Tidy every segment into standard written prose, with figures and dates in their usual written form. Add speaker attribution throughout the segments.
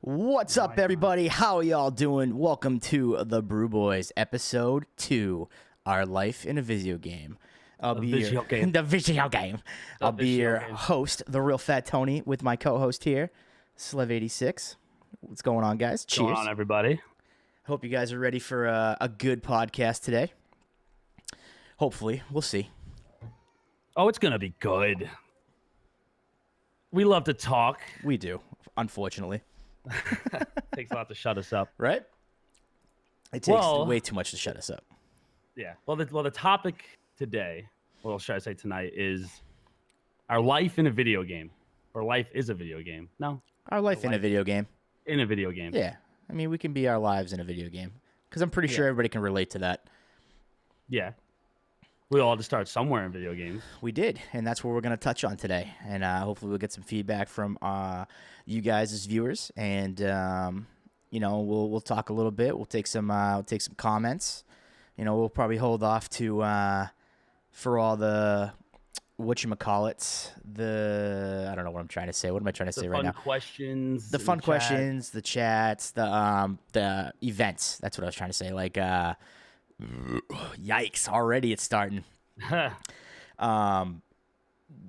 Speaker 1: What's up, everybody? How y'all doing? Welcome to the Brew Boys, episode 2, Our Life in a Video Game. I'll be your host, the real Fat Tony, with my co-host here, Slev86. What's going on, guys? Cheers.
Speaker 2: What's going on, everybody?
Speaker 1: Hope you guys are ready for a good podcast today. Hopefully, we'll see.
Speaker 2: Oh, it's gonna be good. We love to talk.
Speaker 1: We do, unfortunately.
Speaker 2: Takes a lot to shut us up,
Speaker 1: right? It takes way too much to shut us up.
Speaker 2: Yeah. Well, the topic today, well, should I say tonight, is our life in a video game, or life is a video game. No,
Speaker 1: our life in a video game.
Speaker 2: In a video game.
Speaker 1: Yeah, I mean, we can be our lives in a video game because I'm pretty sure everybody can relate to that.
Speaker 2: Yeah. We all had to start somewhere in video games.
Speaker 1: We did, and that's what we're going to touch on today. And hopefully we'll get some feedback from you guys as viewers, and we'll talk a little bit. We'll take some comments. We'll probably hold off to for all the whatchamacallits, I don't know what I'm trying to say. What am I trying to say right now?
Speaker 2: The fun questions,
Speaker 1: the chats, the events. That's what I was trying to say. Like yikes, already it's starting. The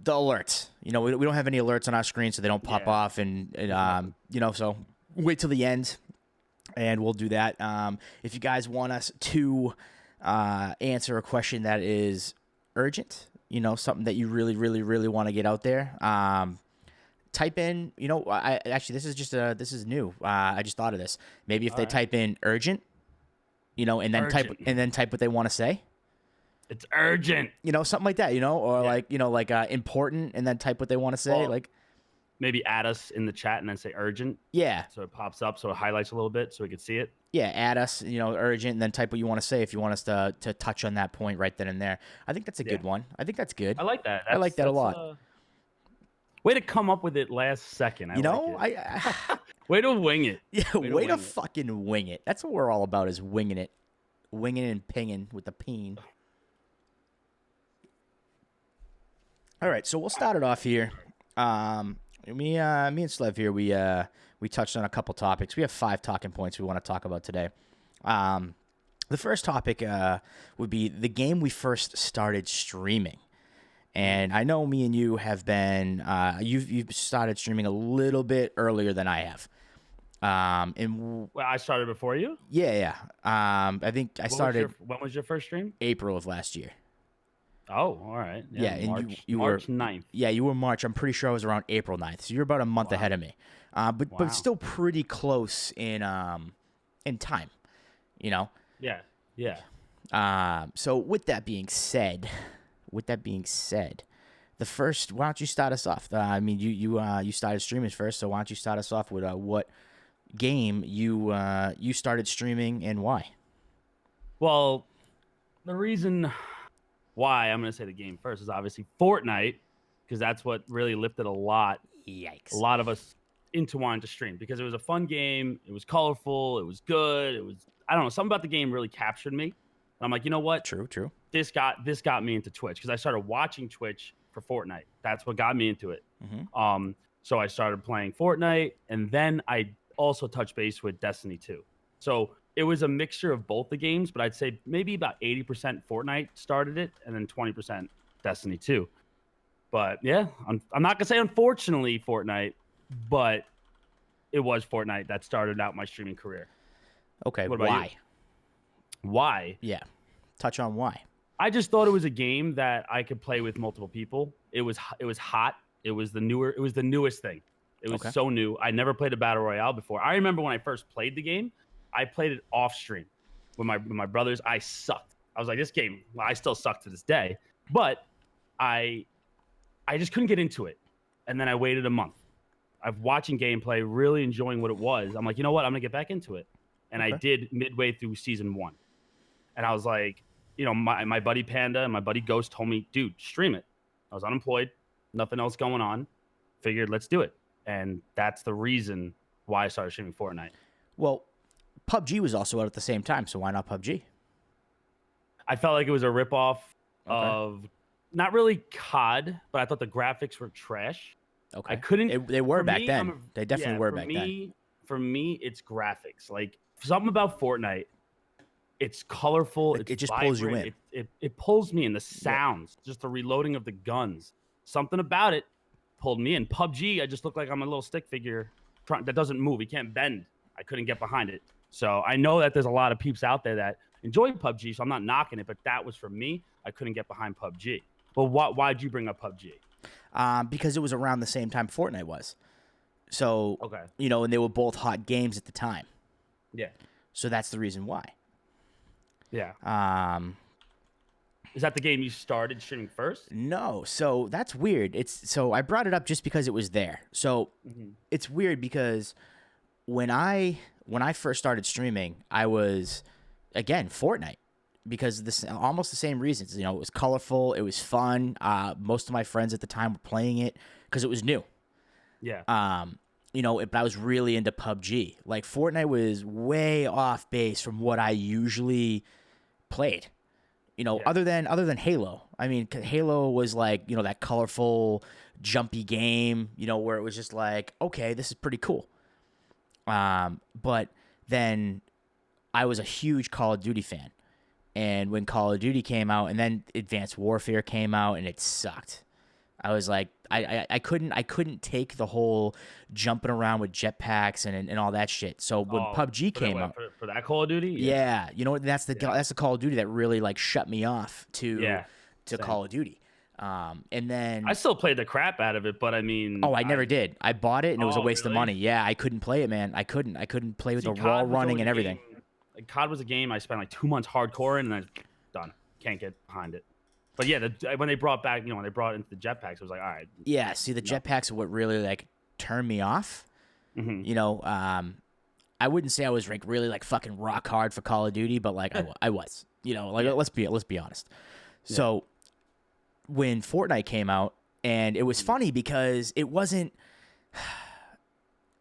Speaker 1: alerts, we don't have any alerts on our screen, so they don't pop off, and so wait till the end and we'll do that. If you guys want us to answer a question that is urgent, something that you really, really, really want to get out there, type in, this is new. I just thought of this. Maybe if they type in urgent, and then type what they want to say.
Speaker 2: It's urgent.
Speaker 1: Something like that, or important, and then type what they want to say.
Speaker 2: Well, maybe add us in the chat and then say urgent.
Speaker 1: Yeah.
Speaker 2: So it pops up, so it highlights a little bit so we can see it.
Speaker 1: Yeah, add us, urgent, and then type what you want to say if you want us to touch on that point right then and there. I think that's a good one. I think that's good.
Speaker 2: I like that.
Speaker 1: I like that a lot.
Speaker 2: Way to come up with it last second. Way to wing it.
Speaker 1: Yeah, way to fucking wing it. That's what we're all about, is winging it. Winging and pinging with the peen. All right, so we'll start it off here. Me and Slev here, we touched on a couple topics. We have 5 talking points we want to talk about today. The first topic would be the game we first started streaming. And I know me and you have been, you've started streaming a little bit earlier than I have.
Speaker 2: Well, I started before you?
Speaker 1: Yeah. I think I started.
Speaker 2: When was your first stream?
Speaker 1: April of last year.
Speaker 2: Oh, all right.
Speaker 1: Yeah, and
Speaker 2: March,
Speaker 1: you
Speaker 2: March
Speaker 1: were
Speaker 2: 9th.
Speaker 1: Yeah, you were March. I'm pretty sure I was around April 9th. So you're about a month ahead of me. But still pretty close in time,
Speaker 2: Yeah.
Speaker 1: So with that being said, the first, why don't you start us off? You started streaming first, so why don't you start us off with what game you started streaming and why?
Speaker 2: Well, the reason why I'm going to say the game first is obviously Fortnite, because that's what really lifted a lot of us into wanting to stream, because it was a fun game. It was colorful. It was good. It was, I don't know, something about the game really captured me. And I'm like, you know what?
Speaker 1: True.
Speaker 2: This got me into Twitch, because I started watching Twitch for Fortnite. That's what got me into it.
Speaker 1: Mm-hmm.
Speaker 2: So I started playing Fortnite, and then I also touched base with Destiny 2. So it was a mixture of both the games, but I'd say maybe about 80% Fortnite started it, and then 20% Destiny 2. But yeah, I'm not gonna say unfortunately Fortnite, but it was Fortnite that started out my streaming career.
Speaker 1: Okay,
Speaker 2: what about you? Why?
Speaker 1: Yeah, touch on why.
Speaker 2: I just thought it was a game that I could play with multiple people. It was hot. It was the newest thing. It was so new. I never played a battle royale before. I remember when I first played the game, I played it off stream with my brothers. I sucked. I was like, this game, well, I still suck to this day, but I just couldn't get into it. And then I waited a month. I'm watching gameplay, really enjoying what it was. I'm like, you know what? I'm gonna get back into it. And I did midway through season 1. And I was like, my buddy Panda and my buddy Ghost told me, dude, stream it. I was unemployed, nothing else going on. Figured, let's do it. And that's the reason why I started streaming Fortnite.
Speaker 1: Well, PUBG was also out at the same time, so why not PUBG?
Speaker 2: I felt like it was a ripoff of, not really COD, but I thought the graphics were trash.
Speaker 1: Okay.
Speaker 2: I couldn't.
Speaker 1: They were back then. They definitely were back then.
Speaker 2: for me, it's graphics. Like something about Fortnite. It's colorful.
Speaker 1: Like,
Speaker 2: It's
Speaker 1: it just
Speaker 2: vibrant,
Speaker 1: pulls you in.
Speaker 2: It pulls me in. The sounds, just the reloading of the guns. Something about it pulled me in. PUBG, I just look like I'm a little stick figure that doesn't move. He can't bend. I couldn't get behind it. So I know that there's a lot of peeps out there that enjoy PUBG, so I'm not knocking it, but that was for me. I couldn't get behind PUBG. But why'd you bring up PUBG?
Speaker 1: Because it was around the same time Fortnite was. So,
Speaker 2: Okay.
Speaker 1: And they were both hot games at the time.
Speaker 2: Yeah.
Speaker 1: So that's the reason why.
Speaker 2: Yeah. Is that the game you started streaming first?
Speaker 1: No. So that's weird. So I brought it up just because it was there. So it's weird because when I first started streaming, I was, again, Fortnite. Because this almost the same reasons. It was colorful, it was fun. Most of my friends at the time were playing it because it was new.
Speaker 2: Yeah.
Speaker 1: But I was really into PUBG. Like Fortnite was way off base from what I usually played. Other than Halo. I mean, Halo was like, that colorful, jumpy game, where it was just like, okay, this is pretty cool. But then I was a huge Call of Duty fan. And when Call of Duty came out, and then Advanced Warfare came out, and it sucked. I was like, I couldn't take the whole jumping around with jetpacks and all that shit. So when PUBG came out
Speaker 2: for that Call of Duty,
Speaker 1: yeah, that's the Call of Duty that really like shut me off to Call of Duty. And then
Speaker 2: I still played the crap out of it, but I mean,
Speaker 1: I never did. I bought it and it was a waste of money. Yeah, I couldn't play it, man. I couldn't play with the raw running and everything.
Speaker 2: COD was a game I spent like 2 months hardcore and then done. Can't get behind it. But yeah, when they brought back, when they brought it into the jetpacks, it was like, all right.
Speaker 1: Yeah, see, the jetpacks are what really like turned me off. I wouldn't say I was like really like fucking rock hard for Call of Duty, but like I was. Let's be honest. Yeah. So when Fortnite came out, and it was funny because it wasn't.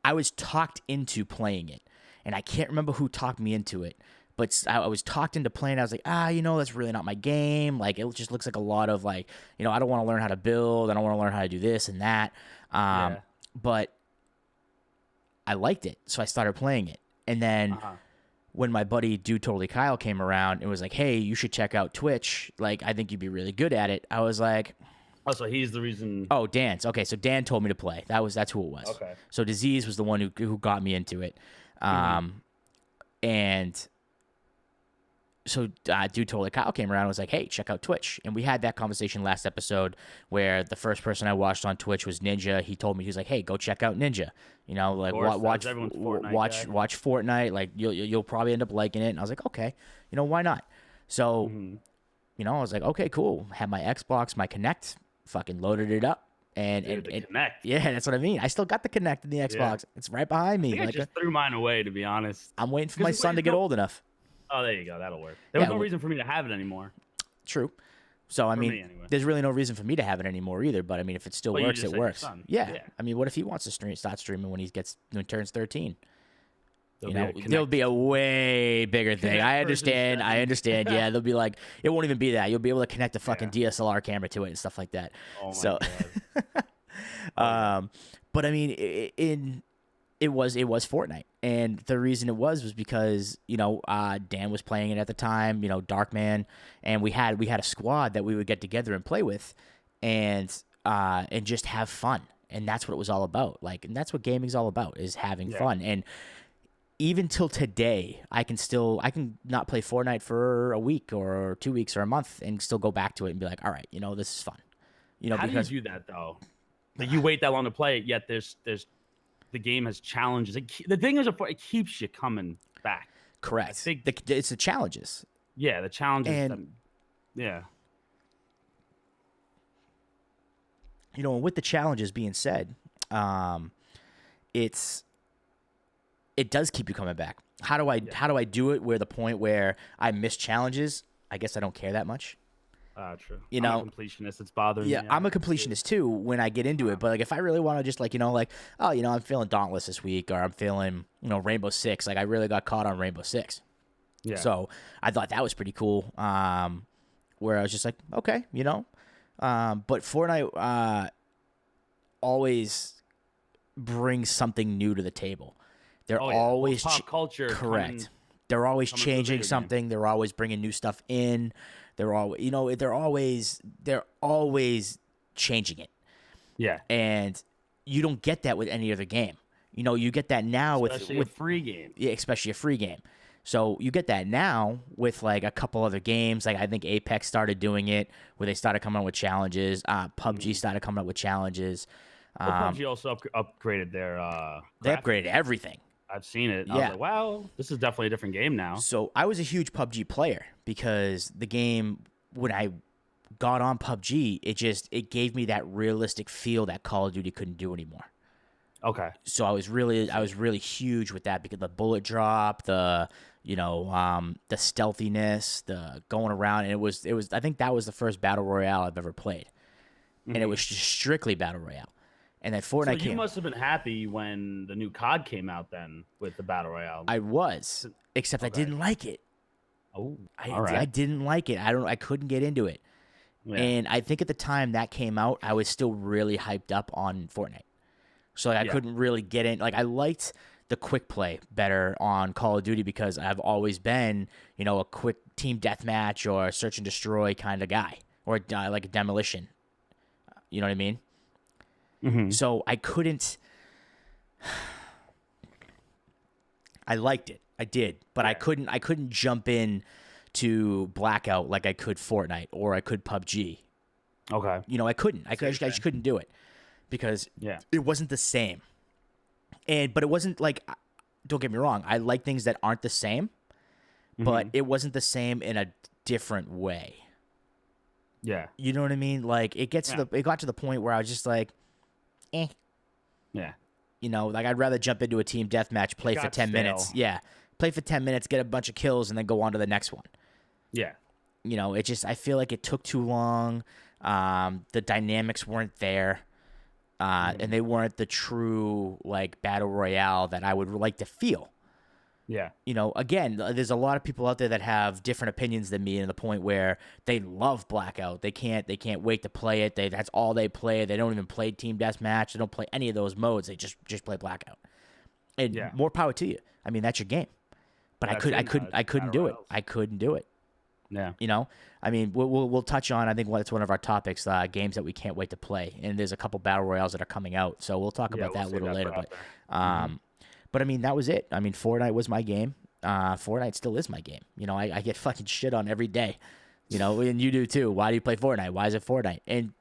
Speaker 1: I was talked into playing it. And I can't remember who talked me into it, but I was talked into playing. I was like, that's really not my game. Like, it just looks like a lot of like, I don't want to learn how to build. I don't want to learn how to do this and that. But I liked it, so I started playing it. And then when my buddy Dude Totally Kyle came around, it was like, hey, you should check out Twitch. Like, I think you'd be really good at it. I was like,
Speaker 2: oh, so he's the reason.
Speaker 1: Oh, Dan's. Okay, so Dan told me to play. That's who it was.
Speaker 2: Okay.
Speaker 1: So Disease was the one who got me into it. And so Dude Totally Kyle came around and was like, hey, check out Twitch. And we had that conversation last episode where the first person I watched on Twitch was Ninja. He told me, he was like, hey, go check out Ninja. Like watch Fortnite. Like you'll probably end up liking it. And I was like, okay, why not? So, I was like, okay, cool. Had my Xbox, my Kinect, fucking loaded it up. And
Speaker 2: Kinect.
Speaker 1: Yeah, that's what I mean. I still got the Kinect in the Xbox. Yeah. It's right behind me.
Speaker 2: I just threw mine away, to be honest.
Speaker 1: I'm waiting for my son to get old enough.
Speaker 2: Oh, there you go. That'll work. There was no reason for me to have it anymore.
Speaker 1: True. So, I mean, anyway. There's really no reason for me to have it anymore either. But, I mean, if it still works, it works. Yeah. I mean, what if he wants to start streaming when he turns 13? There'll be a way bigger thing. I understand. Yeah, they'll be like, it won't even be that. You'll be able to connect a fucking DSLR camera to it and stuff like that.
Speaker 2: Oh my
Speaker 1: God. But I mean, it was Fortnite, and the reason it was because Dan was playing it at the time. Darkman, and we had a squad that we would get together and play with, and just have fun, and that's what it was all about. Like, and that's what gaming's all about, is having fun. And even till today, I can not play Fortnite for a week or 2 weeks or a month and still go back to it and be like, all right, this is fun.
Speaker 2: How do you do that though? Like, you wait that long to play it, yet there's the game has challenges. The thing is, it keeps you coming back.
Speaker 1: Correct. It's the challenges.
Speaker 2: Yeah, the challenges.
Speaker 1: And with the challenges being said, it does keep you coming back. How do I do it where the point where I miss challenges? I guess I don't care that much.
Speaker 2: True. I'm a completionist. It's bothering me.
Speaker 1: Yeah, I'm a completionist too when I get into it. But like, if I really want to just I'm feeling Dauntless this week, or I'm feeling Rainbow Six. Like, I really got caught on Rainbow Six. Yeah. So I thought that was pretty cool. Where I was just like, okay, but Fortnite always brings something new to the table. They're
Speaker 2: Oh, yeah.
Speaker 1: always
Speaker 2: Pop culture.
Speaker 1: correct. They're always
Speaker 2: coming to the
Speaker 1: changing
Speaker 2: video game.
Speaker 1: something. They're always bringing new stuff in. They're all, they're always changing it.
Speaker 2: Yeah.
Speaker 1: And you don't get that with any other game. You get that now
Speaker 2: Especially
Speaker 1: with
Speaker 2: a free game.
Speaker 1: Yeah, especially a free game. So you get that now with like a couple other games. Like I think Apex started doing it, where they started coming up with challenges. PUBG started coming up with challenges.
Speaker 2: Well, PUBG also upgraded their.
Speaker 1: They
Speaker 2: graphics.
Speaker 1: upgraded everything.
Speaker 2: I've seen it. I
Speaker 1: Yeah.
Speaker 2: was like, wow, this is definitely a different game now.
Speaker 1: So I was a huge PUBG player because the game, when I got on PUBG, it gave me that realistic feel that Call of Duty couldn't do anymore.
Speaker 2: Okay.
Speaker 1: So I was really huge with that because the bullet drop, the stealthiness, the going around, and it was I think that was the first battle royale I've ever played, and it was just strictly battle royale. And then Fortnite
Speaker 2: So you
Speaker 1: came.
Speaker 2: must have been happy when the new COD came out then with the battle royale.
Speaker 1: I was, except I didn't like it.
Speaker 2: all
Speaker 1: I
Speaker 2: right.
Speaker 1: didn't like it. I couldn't get into it.
Speaker 2: Yeah.
Speaker 1: And I think at the time that came out, I was still really hyped up on Fortnite. So I couldn't really get in. Like I liked the quick play better on Call of Duty because I've always been, a quick team deathmatch or search and destroy kind of guy, or like a demolition. You know what I mean?
Speaker 2: Mm-hmm.
Speaker 1: So I couldn't. I liked it. I did, but I couldn't jump in to Blackout like I could Fortnite or I could PUBG.
Speaker 2: Okay.
Speaker 1: I couldn't. I just couldn't do it because it wasn't the same. But it wasn't like, don't get me wrong, I like things that aren't the same, but it wasn't the same in a different way.
Speaker 2: Yeah.
Speaker 1: You know what I mean? Like it got to the point where I was just like, eh.
Speaker 2: Yeah.
Speaker 1: Like I'd rather jump into a team deathmatch, play for 10 minutes. Yeah. Play for 10 minutes, get a bunch of kills, and then go on to the next one.
Speaker 2: Yeah.
Speaker 1: I feel like it took too long. The dynamics weren't there. And they weren't the true like battle royale that I would like to feel.
Speaker 2: Yeah.
Speaker 1: Again, there's a lot of people out there that have different opinions than me, to the point where they love Blackout. They can't wait to play it. That's all they play. They don't even play team deathmatch. They don't play any of those modes. They just play Blackout. And more power to you. I mean, that's your game. But I couldn't do it. I couldn't do it.
Speaker 2: Yeah.
Speaker 1: I mean, we'll touch on. I think that's one of our topics. Games that we can't wait to play. And there's a couple battle royales that are coming out, so we'll talk about that a little later. But I mean, that was it. I mean, Fortnite was my game. Fortnite still is my game. I get fucking shit on every day. And you do too. Why do you play Fortnite? Why is it Fortnite? And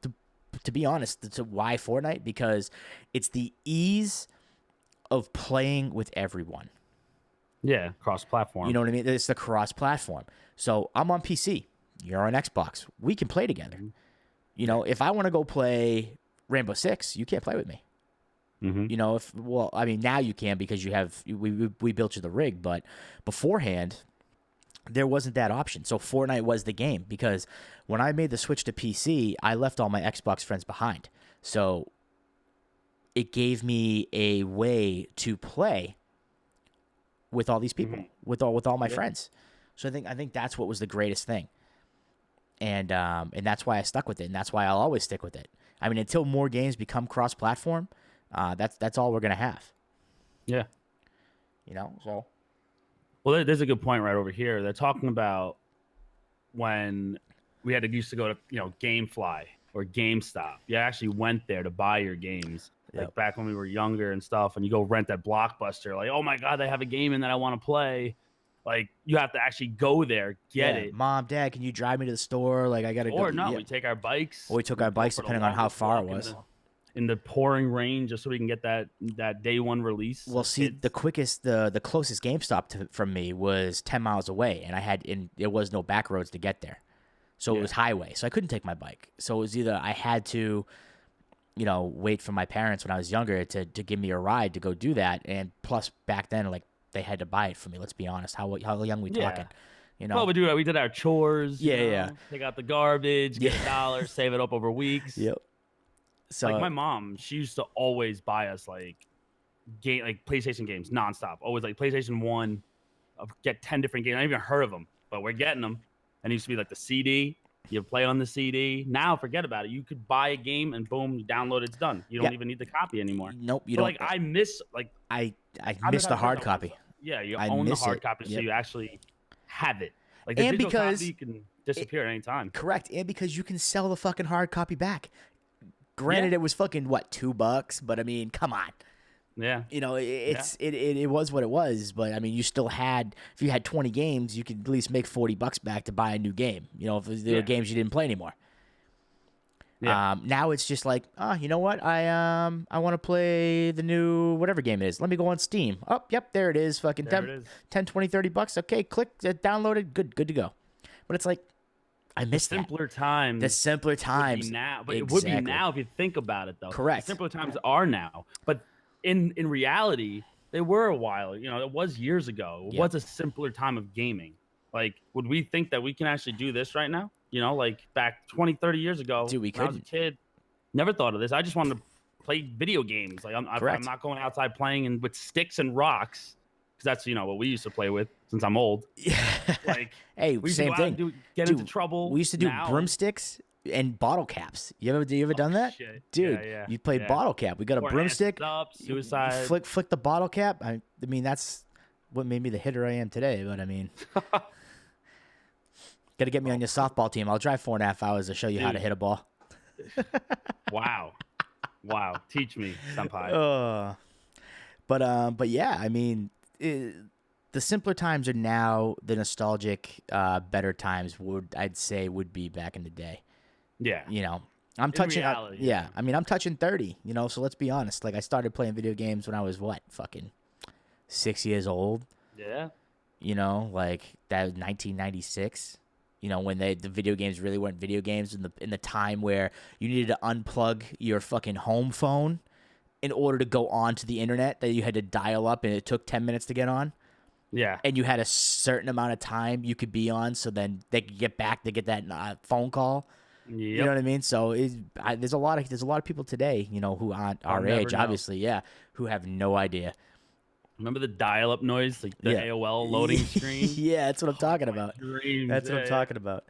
Speaker 1: to be honest, why Fortnite? Because it's the ease of playing with everyone.
Speaker 2: Yeah, cross-platform.
Speaker 1: You know what I mean? It's the cross-platform. So I'm on PC. You're on Xbox. We can play together. If I want to go play Rainbow Six, you can't play with me.
Speaker 2: Mm-hmm.
Speaker 1: Now you can because we built you the rig, but beforehand there wasn't that option. So Fortnite was the game because when I made the switch to PC, I left all my Xbox friends behind. So it gave me a way to play with all these people, with all my friends. So I think that's what was the greatest thing. And that's why I stuck with it, and that's why I'll always stick with it. I mean, until more games become cross-platform, that's all we're gonna have.
Speaker 2: Yeah.
Speaker 1: So.
Speaker 2: Well, there's a good point right over here. They're talking about when we used to go to GameFly or GameStop. You actually went there to buy your games. Like back when we were younger and stuff, and you go rent that Blockbuster. Like, oh my God, they have a game in that I want to play. Like, you have to actually go there, get it.
Speaker 1: Mom, Dad, can you drive me to the store? Like, I gotta go.
Speaker 2: Or no, we take our bikes.
Speaker 1: Or we took our bikes, depending on how far it was.
Speaker 2: In the pouring rain, just so we can get that day one release.
Speaker 1: Well, see, the closest GameStop from me was 10 miles away, and there was no back roads to get there, so it was highway. So I couldn't take my bike. So it was either I had to, wait for my parents when I was younger to give me a ride to go do that, and plus back then, like, they had to buy it for me. Let's be honest. How young we talking?
Speaker 2: Well, we did our chores.
Speaker 1: Yeah.
Speaker 2: Take out the garbage, get $1, save it up over weeks.
Speaker 1: Yep. So
Speaker 2: like my mom, she used to always buy us like PlayStation games nonstop. Always like PlayStation 1. I'll get 10 different games. I haven't even heard of them, but we're getting them. And it used to be like the CD. You play on the CD. Now, forget about it. You could buy a game and boom, you download, it's done. You don't even need the copy anymore.
Speaker 1: Nope, you
Speaker 2: but
Speaker 1: don't.
Speaker 2: Like I miss
Speaker 1: I miss the hard copy.
Speaker 2: Yeah, you
Speaker 1: I
Speaker 2: own the
Speaker 1: miss
Speaker 2: hard
Speaker 1: it.
Speaker 2: copy, so
Speaker 1: Yep.
Speaker 2: you actually have it. Like the
Speaker 1: And
Speaker 2: digital
Speaker 1: because
Speaker 2: copy can disappear at any time.
Speaker 1: Correct, and because you can sell the fucking hard copy back. Granted, it was fucking what, $2, but I mean, come on.
Speaker 2: Yeah.
Speaker 1: You know, it was what it was, but I mean, you still had, if you had 20 games, you could at least make $40 back to buy a new game. You know, if there were games you didn't play anymore.
Speaker 2: Yeah.
Speaker 1: Now it's just like, you know what? I want to play the new whatever game it is. Let me go on Steam. Oh, yep, there it is. Fucking
Speaker 2: There it is.
Speaker 1: 10, 20, $30. Okay, click, download it. Good to go. But it's like, I miss
Speaker 2: simpler times.
Speaker 1: The simpler times.
Speaker 2: Now, but it would be now if you think about it, though.
Speaker 1: Correct.
Speaker 2: The simpler times are now, but in reality, they were a while. You know, it was years ago. It was a simpler time of gaming. Like, would we think that we can actually do this right now? You know, like back 20, 30 years ago,
Speaker 1: dude, we
Speaker 2: when I was a kid, never thought of this. I just wanted to play video games. Like, I'm not going outside playing with sticks and rocks, because that's, you know, what we used to play with since I'm old.
Speaker 1: Yeah.
Speaker 2: Like,
Speaker 1: hey,
Speaker 2: we
Speaker 1: same thing.
Speaker 2: Get into trouble.
Speaker 1: We used to do broomsticks and bottle caps. You ever done that?
Speaker 2: Shit.
Speaker 1: Dude,
Speaker 2: yeah.
Speaker 1: you played bottle cap. We got a broomstick.
Speaker 2: Up, suicide.
Speaker 1: Flick the bottle cap. I mean, that's what made me the hitter I am today. But I mean, got to get me on your softball team. I'll drive 4.5 hours to show you how to hit a ball.
Speaker 2: Wow. Teach me, senpai.
Speaker 1: But yeah, I mean, the simpler times are now. The nostalgic, better times I'd say would be back in the day.
Speaker 2: Yeah.
Speaker 1: You know, I'm touching.
Speaker 2: Reality,
Speaker 1: I mean, I'm touching 30. You know, so let's be honest. Like, I started playing video games when I was fucking 6 years old.
Speaker 2: Yeah.
Speaker 1: You know, like that was 1996. You know, when the video games really weren't video games, in the time where you needed to unplug your fucking home phone in order to go onto the internet, that you had to dial up and it took 10 minutes to get on.
Speaker 2: Yeah.
Speaker 1: And you had a certain amount of time you could be on, so then they could get back to get that phone call.
Speaker 2: Yep.
Speaker 1: You know what I mean? So there's a lot of people today, you know, who aren't our age, obviously, who have no idea.
Speaker 2: Remember the dial-up noise, like the AOL loading screen?
Speaker 1: Yeah, that's what I'm talking about. That's what I'm talking about.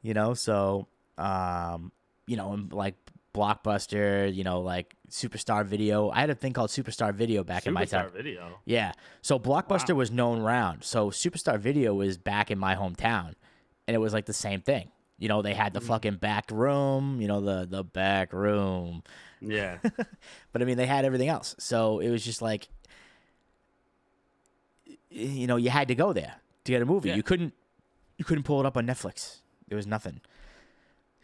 Speaker 1: You know, so you know, like Blockbuster, you know, like Superstar Video. I had a thing called Superstar Video back in my time.
Speaker 2: Superstar Video.
Speaker 1: Yeah. So Blockbuster was known around. So Superstar Video was back in my hometown, and it was like the same thing. You know, they had the fucking back room, you know, the back room.
Speaker 2: Yeah.
Speaker 1: But I mean, they had everything else. So it was just like, you know, you had to go there to get a movie.
Speaker 2: Yeah.
Speaker 1: You couldn't pull it up on Netflix. There was nothing.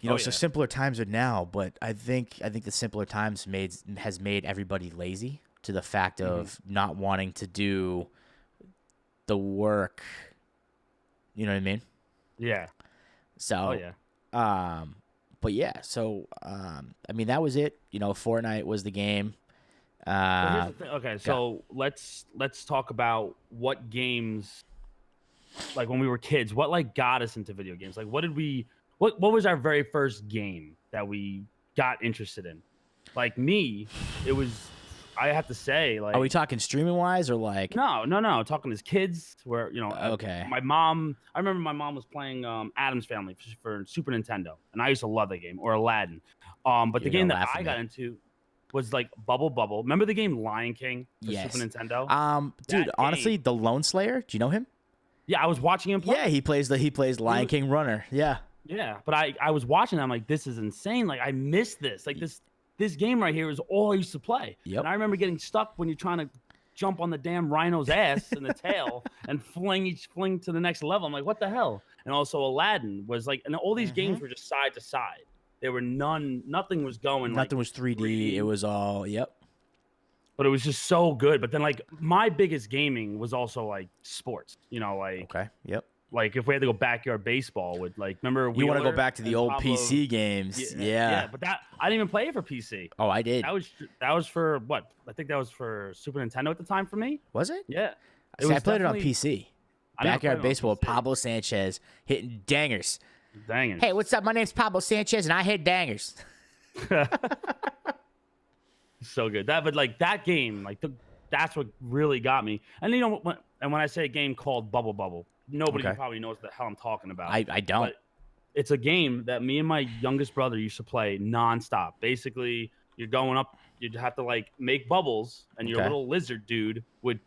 Speaker 1: You know, so simpler times are now, but I think the simpler times has made everybody lazy to the fact of not wanting to do the work. You know what I mean?
Speaker 2: Yeah.
Speaker 1: So, but yeah, so I mean, that was it. You know, Fortnite was the game.
Speaker 2: Well, here's the thing. Okay, so let's talk about what games, like when we were kids, what like got us into video games. Like, what was our very first game that we got interested in? Like me, it was. I have to say, like,
Speaker 1: are we talking streaming wise or like?
Speaker 2: No. Talking as kids, where you know, my mom. I remember my mom was playing Addams Family for Super Nintendo, and I used to love that game, or Aladdin. But the game that I got into was like Bubble Bubble. Remember the game Lion King for Super Nintendo?
Speaker 1: Dude, honestly, the Lone Slayer. Do you know him?
Speaker 2: Yeah, I was watching him play.
Speaker 1: Yeah, he plays Lion King Runner. Yeah.
Speaker 2: Yeah, but I was watching that. I'm like, this is insane. Like, I missed this. Like this game right here is all I used to play.
Speaker 1: Yep.
Speaker 2: And I remember getting stuck when you're trying to jump on the damn rhino's ass and the tail and fling to the next level. I'm like, what the hell? And also Aladdin was like, and all these games were just side to side. There were nothing was going.
Speaker 1: Nothing was 3D. It was all,
Speaker 2: But it was just so good. But then like my biggest gaming was also like sports, you know, like.
Speaker 1: Okay. Yep.
Speaker 2: Like if we had to go backyard baseball with like, remember
Speaker 1: you want to go back to the old Pablo, PC games? Yeah.
Speaker 2: But that I didn't even play it for PC.
Speaker 1: Oh, I did.
Speaker 2: That was for what? I think that was for Super Nintendo at the time for me.
Speaker 1: Was it?
Speaker 2: Yeah.
Speaker 1: I played it on PC. Backyard baseball with Pablo Sanchez hitting dangers.
Speaker 2: Dangers.
Speaker 1: Hey, what's up? My name's Pablo Sanchez, and I hit dangers.
Speaker 2: So good. That game, that's what really got me. And you know, when I say a game called Bubble Bubble. Nobody probably knows what the hell I'm talking about.
Speaker 1: I don't.
Speaker 2: it's a game that me and my youngest brother used to play nonstop. Basically, you're going up, you'd have to like make bubbles, and your
Speaker 1: Okay.
Speaker 2: little lizard dude would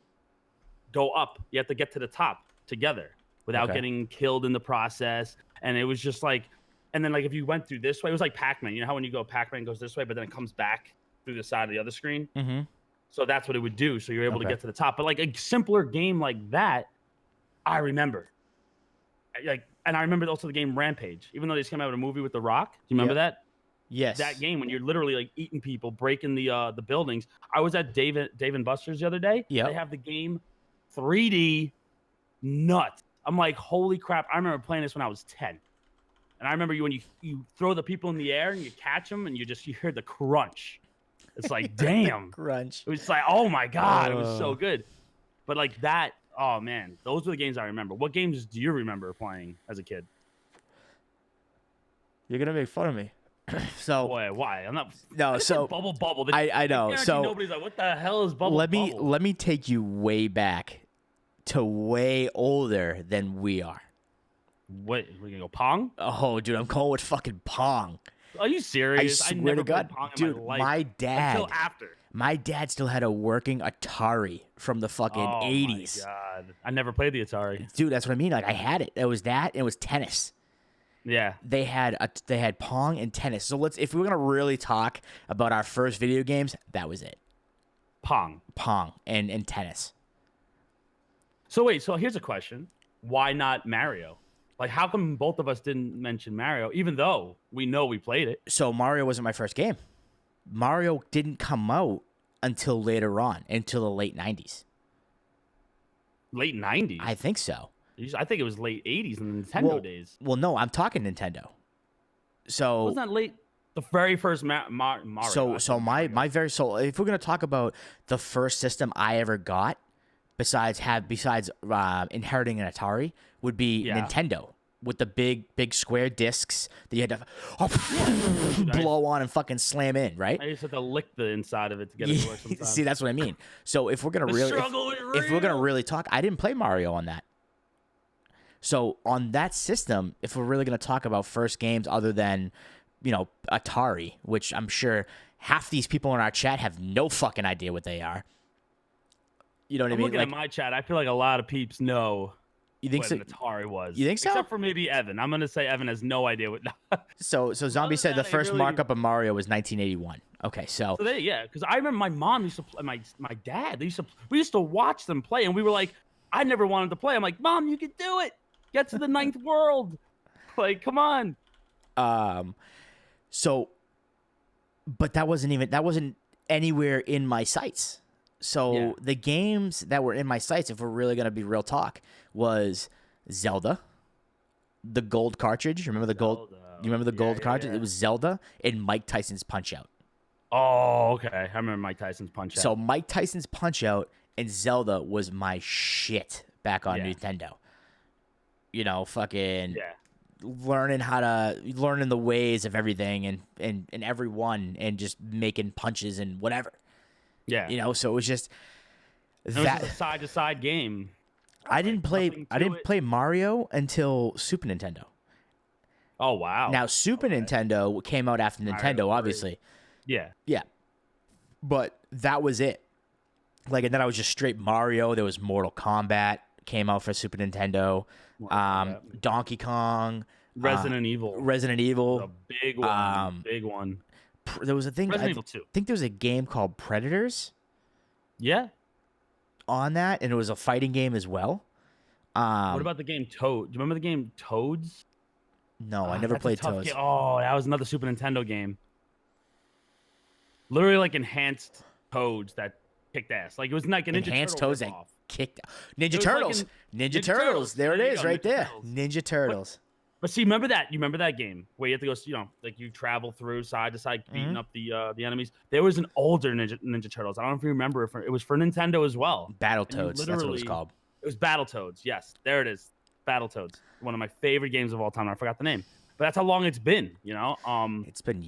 Speaker 2: go up. You have to get to the top together without getting killed in the process. And it was just like, and then like if you went through this way, it was like Pac-Man. You know how when you go, Pac-Man goes this way, but then it comes back through the side of the other screen.
Speaker 1: Mm-hmm.
Speaker 2: So that's what it would do. So you're able to get to the top. But like a simpler game like that, I remember. Like, and I remember also the game Rampage. Even though they just came out with a movie with The Rock. Do you remember that?
Speaker 1: Yes.
Speaker 2: That game when you're literally like eating people, breaking the buildings. I was at Dave and Buster's the other day.
Speaker 1: Yeah.
Speaker 2: They have the game 3D nuts. I'm like, holy crap! I remember playing this when I was 10, and I remember when you throw the people in the air and you catch them, and you hear the crunch. It's like, damn,
Speaker 1: crunch.
Speaker 2: It was like, oh my god, it was so good. But like that, oh man, those were the games I remember. What games do you remember playing as a kid?
Speaker 1: You're gonna make fun of me. So
Speaker 2: why? I'm not.
Speaker 1: No, so
Speaker 2: bubble.
Speaker 1: I know. So
Speaker 2: nobody's like, what the hell is bubble?
Speaker 1: Let me take you way back to way older than we are.
Speaker 2: What? We gonna go Pong?
Speaker 1: Oh, dude, I'm going with fucking Pong.
Speaker 2: Are you serious?
Speaker 1: I swear to God, dude, my dad.
Speaker 2: Until after.
Speaker 1: My dad still had a working Atari from the fucking 80s.
Speaker 2: Oh my god, I never played the Atari.
Speaker 1: Dude, that's what I mean. Like I had it. It was that. And it was tennis.
Speaker 2: Yeah,
Speaker 1: they had Pong and tennis. So if we're gonna really talk about our first video games, that was it. Pong, and tennis.
Speaker 2: So wait, so here's a question: why not Mario? Like, how come both of us didn't mention Mario, even though we know we played it?
Speaker 1: So Mario wasn't my first game. Mario didn't come out until later on, until the late 90s.
Speaker 2: Late 90s?
Speaker 1: I think so.
Speaker 2: I think it was late 80s in the Nintendo days.
Speaker 1: Well, no, I'm talking Nintendo. So
Speaker 2: wasn't that late? The very first Mario.
Speaker 1: So if we're gonna talk about the first system I ever got, besides inheriting an Atari, would be Nintendo with the big square discs that you had to blow on and fucking slam in, right?
Speaker 2: I used to have to lick the inside of it to get it to work sometimes.
Speaker 1: See, that's what I mean. So if we're gonna if we're gonna really talk, I didn't play Mario on that. So on that system, if we're really gonna talk about first games other than, Atari, which I'm sure half these people in our chat have no fucking idea what they are. You know what I mean?
Speaker 2: Looking at my chat, I feel like a lot of peeps know
Speaker 1: what
Speaker 2: an Atari was.
Speaker 1: You think so?
Speaker 2: Except for maybe Evan. I'm going to say Evan has no idea what.
Speaker 1: So Zombie said the first markup of Mario was 1981. Okay, so
Speaker 2: because I remember my mom used to play, my dad. We used to watch them play, and we were like, I never wanted to play. I'm like, Mom, you can do it. Get to the ninth world. Like, come on.
Speaker 1: But that wasn't anywhere in my sights. So the games that were in my sights, if we're really gonna be real talk, was Zelda, the gold cartridge. Remember the gold? You remember the gold cartridge? Yeah. It was Zelda and Mike Tyson's Punch-Out.
Speaker 2: Oh, okay. I remember Mike Tyson's Punch-Out.
Speaker 1: So Mike Tyson's Punch-Out and Zelda was my shit back on Nintendo. Fucking learning the ways of everything and everyone and just making punches and whatever. Yeah. So it was just
Speaker 2: that was a side to side game.
Speaker 1: I didn't play Mario until Super Nintendo.
Speaker 2: Oh wow.
Speaker 1: Now Super Nintendo came out after Nintendo, obviously.
Speaker 2: Yeah.
Speaker 1: Yeah. But that was it. Like, and then I was just straight Mario. There was Mortal Kombat came out for Super Nintendo. Donkey Kong,
Speaker 2: Resident Evil.
Speaker 1: The
Speaker 2: big one. Big one.
Speaker 1: There was a thing.
Speaker 2: Resident Evil 2.
Speaker 1: I think there was a game called Predators.
Speaker 2: Yeah.
Speaker 1: On that, and it was a fighting game as well.
Speaker 2: What about the game Toad? Do you remember the game Toads?
Speaker 1: No, I never played Toads.
Speaker 2: Game. Oh, that was another Super Nintendo game. Literally like enhanced Toads that kicked ass. Like it was like an
Speaker 1: enhanced Toads that kicked. Ninja Turtles. Ninja Turtles. There it is, right there. Ninja Turtles.
Speaker 2: But see, remember that? You remember that game where you have to go, like you travel through side to side, beating up the enemies. There was an older Ninja Turtles. I don't know if you remember. It was for Nintendo as well.
Speaker 1: Battletoads. That's what it was called.
Speaker 2: It was Battletoads. Yes, there it is. Battletoads. One of my favorite games of all time. I forgot the name. But that's how long it's been,
Speaker 1: It's been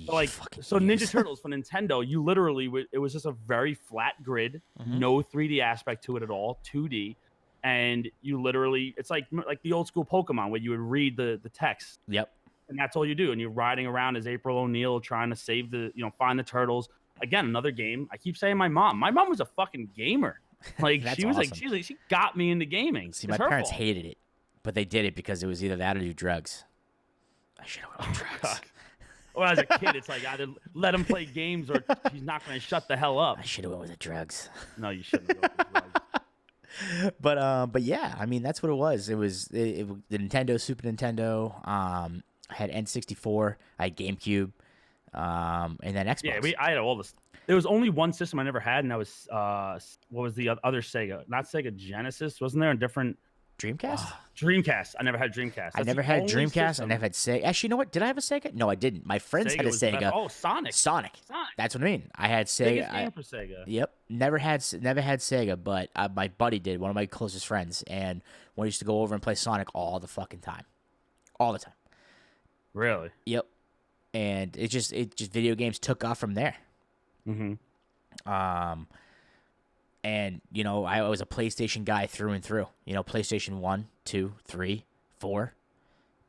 Speaker 2: so Ninja Turtles for Nintendo, you literally, it was just a very flat grid, no 3D aspect to it at all, 2D. And you literally, it's like the old school Pokemon where you would read the text.
Speaker 1: Yep.
Speaker 2: And that's all you do. And you're riding around as April O'Neil trying to save find the turtles. Again, another game. I keep saying my mom. My mom was a fucking gamer. Like
Speaker 1: That's
Speaker 2: she was
Speaker 1: awesome.
Speaker 2: she got me into gaming.
Speaker 1: See,
Speaker 2: It's
Speaker 1: my
Speaker 2: her
Speaker 1: parents
Speaker 2: fault.
Speaker 1: hated it, but they did it because it was either that or do drugs. I should have went with drugs.
Speaker 2: Well, as a kid, it's like either let him play games or he's not going to shut the hell up.
Speaker 1: I should have went with the drugs.
Speaker 2: No, you shouldn't have gone with drugs.
Speaker 1: But yeah, I mean that's what it was. It was the Nintendo, Super Nintendo. I had N64. I had GameCube, and then Xbox.
Speaker 2: Yeah, I had all this. There was only one system I never had, and that was what was the other Sega? Not Sega Genesis. Wasn't there a different
Speaker 1: Dreamcast?
Speaker 2: Dreamcast? I never had Dreamcast.
Speaker 1: I never had Dreamcast. I never had Sega. Actually, you know what? Did I have a Sega? No, I didn't. My friends had a
Speaker 2: was the best.
Speaker 1: Sega.
Speaker 2: Oh, Sonic.
Speaker 1: Sonic. That's what I mean. I had Sega.
Speaker 2: Biggest game for Sega.
Speaker 1: Yep. Never had Sega, but my buddy did. One of my closest friends, and we used to go over and play Sonic all the fucking time, all the time.
Speaker 2: Really?
Speaker 1: Yep. And it just video games took off from there.
Speaker 2: Mm-hmm.
Speaker 1: And I was a PlayStation guy through and through. PlayStation 1, 2, 3, 4.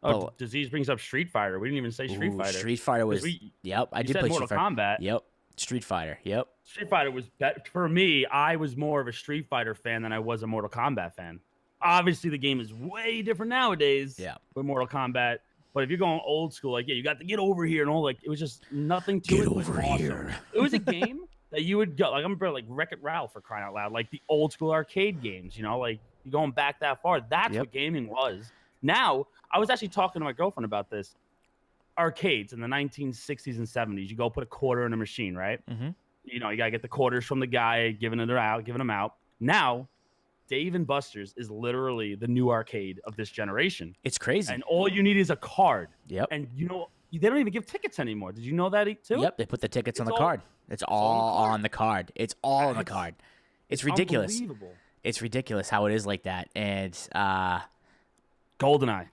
Speaker 2: Oh, Disease brings up Street Fighter. We didn't even say Street Fighter.
Speaker 1: Street Fighter was. Yep, I did play
Speaker 2: Mortal
Speaker 1: Street Fighter.
Speaker 2: Kombat.
Speaker 1: Yep, Street Fighter. Yep.
Speaker 2: Street Fighter was better for me. I was more of a Street Fighter fan than I was a Mortal Kombat fan. Obviously, the game is way different nowadays.
Speaker 1: Yeah.
Speaker 2: With Mortal Kombat. But if you're going old school, like, yeah, you got to get over here and all, like, it was just nothing to it.
Speaker 1: Get
Speaker 2: It was
Speaker 1: over
Speaker 2: awesome.
Speaker 1: here.
Speaker 2: It was a game that you would go, like, I'm like Wreck-It Ralph, for crying out loud, like the old school arcade games, like you're going back that far. That's what gaming was. Now, I was actually talking to my girlfriend about this. Arcades in the 1960s and 70s, you go put a quarter in a machine, right?
Speaker 1: Mm-hmm.
Speaker 2: You got to get the quarters from the guy giving them out. Now, Dave and Buster's is literally the new arcade of this generation.
Speaker 1: It's crazy.
Speaker 2: And all you need is a card.
Speaker 1: Yep.
Speaker 2: And they don't even give tickets anymore. Did you know that too?
Speaker 1: Yep, they put the tickets on the card. It's all on the card. It's all on the card. It's ridiculous.
Speaker 2: Unbelievable.
Speaker 1: It's ridiculous how it is like that. And
Speaker 2: GoldenEye.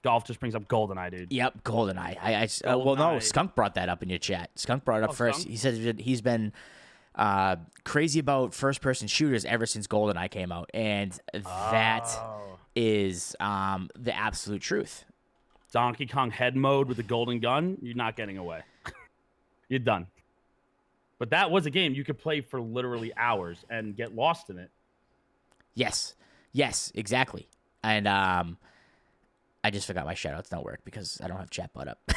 Speaker 2: Golf just brings up GoldenEye, dude.
Speaker 1: Yep, GoldenEye. Well, no, Skunk brought that up in your chat. Skunk brought it up first.
Speaker 2: Skunk?
Speaker 1: He said he's been crazy about first-person shooters ever since GoldenEye came out, and that is the absolute truth.
Speaker 2: Donkey Kong head mode with the golden gun, you're not getting away. You're done. But that was a game you could play for literally hours and get lost in it.
Speaker 1: Yes, exactly. And I just forgot my shout-outs don't work because I don't have chat bot up.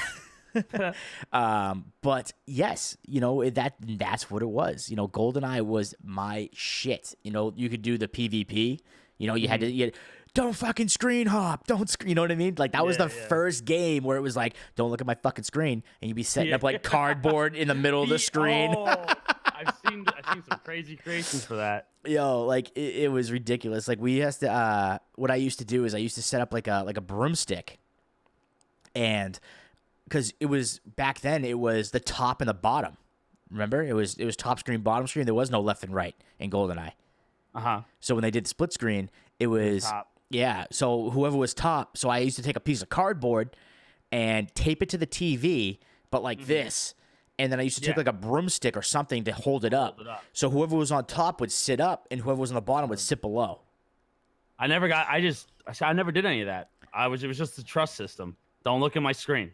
Speaker 1: But yes, that's what it was. GoldenEye was my shit. You could do the PvP. You had to don't fucking screen hop. You know what I mean? Like that was the first game where it was like, don't look at my fucking screen, and you'd be setting up like cardboard in the middle of the screen.
Speaker 2: I've seen some crazy creations for that.
Speaker 1: Yo, like it was ridiculous. Like we has to. What I used to do is I used to set up like a broomstick, and because it was back then, it was the top and the bottom. Remember, it was top screen, bottom screen. There was no left and right in GoldenEye. So when they did the split screen, it was
Speaker 2: top.
Speaker 1: Yeah. So whoever was top. So I used to take a piece of cardboard and tape it to the TV, but like this. And then I used to take like a broomstick or something to hold it up. So whoever was on top would sit up, and whoever was on the bottom would sit below.
Speaker 2: I never did any of that. It was just a trust system. Don't look at my screen,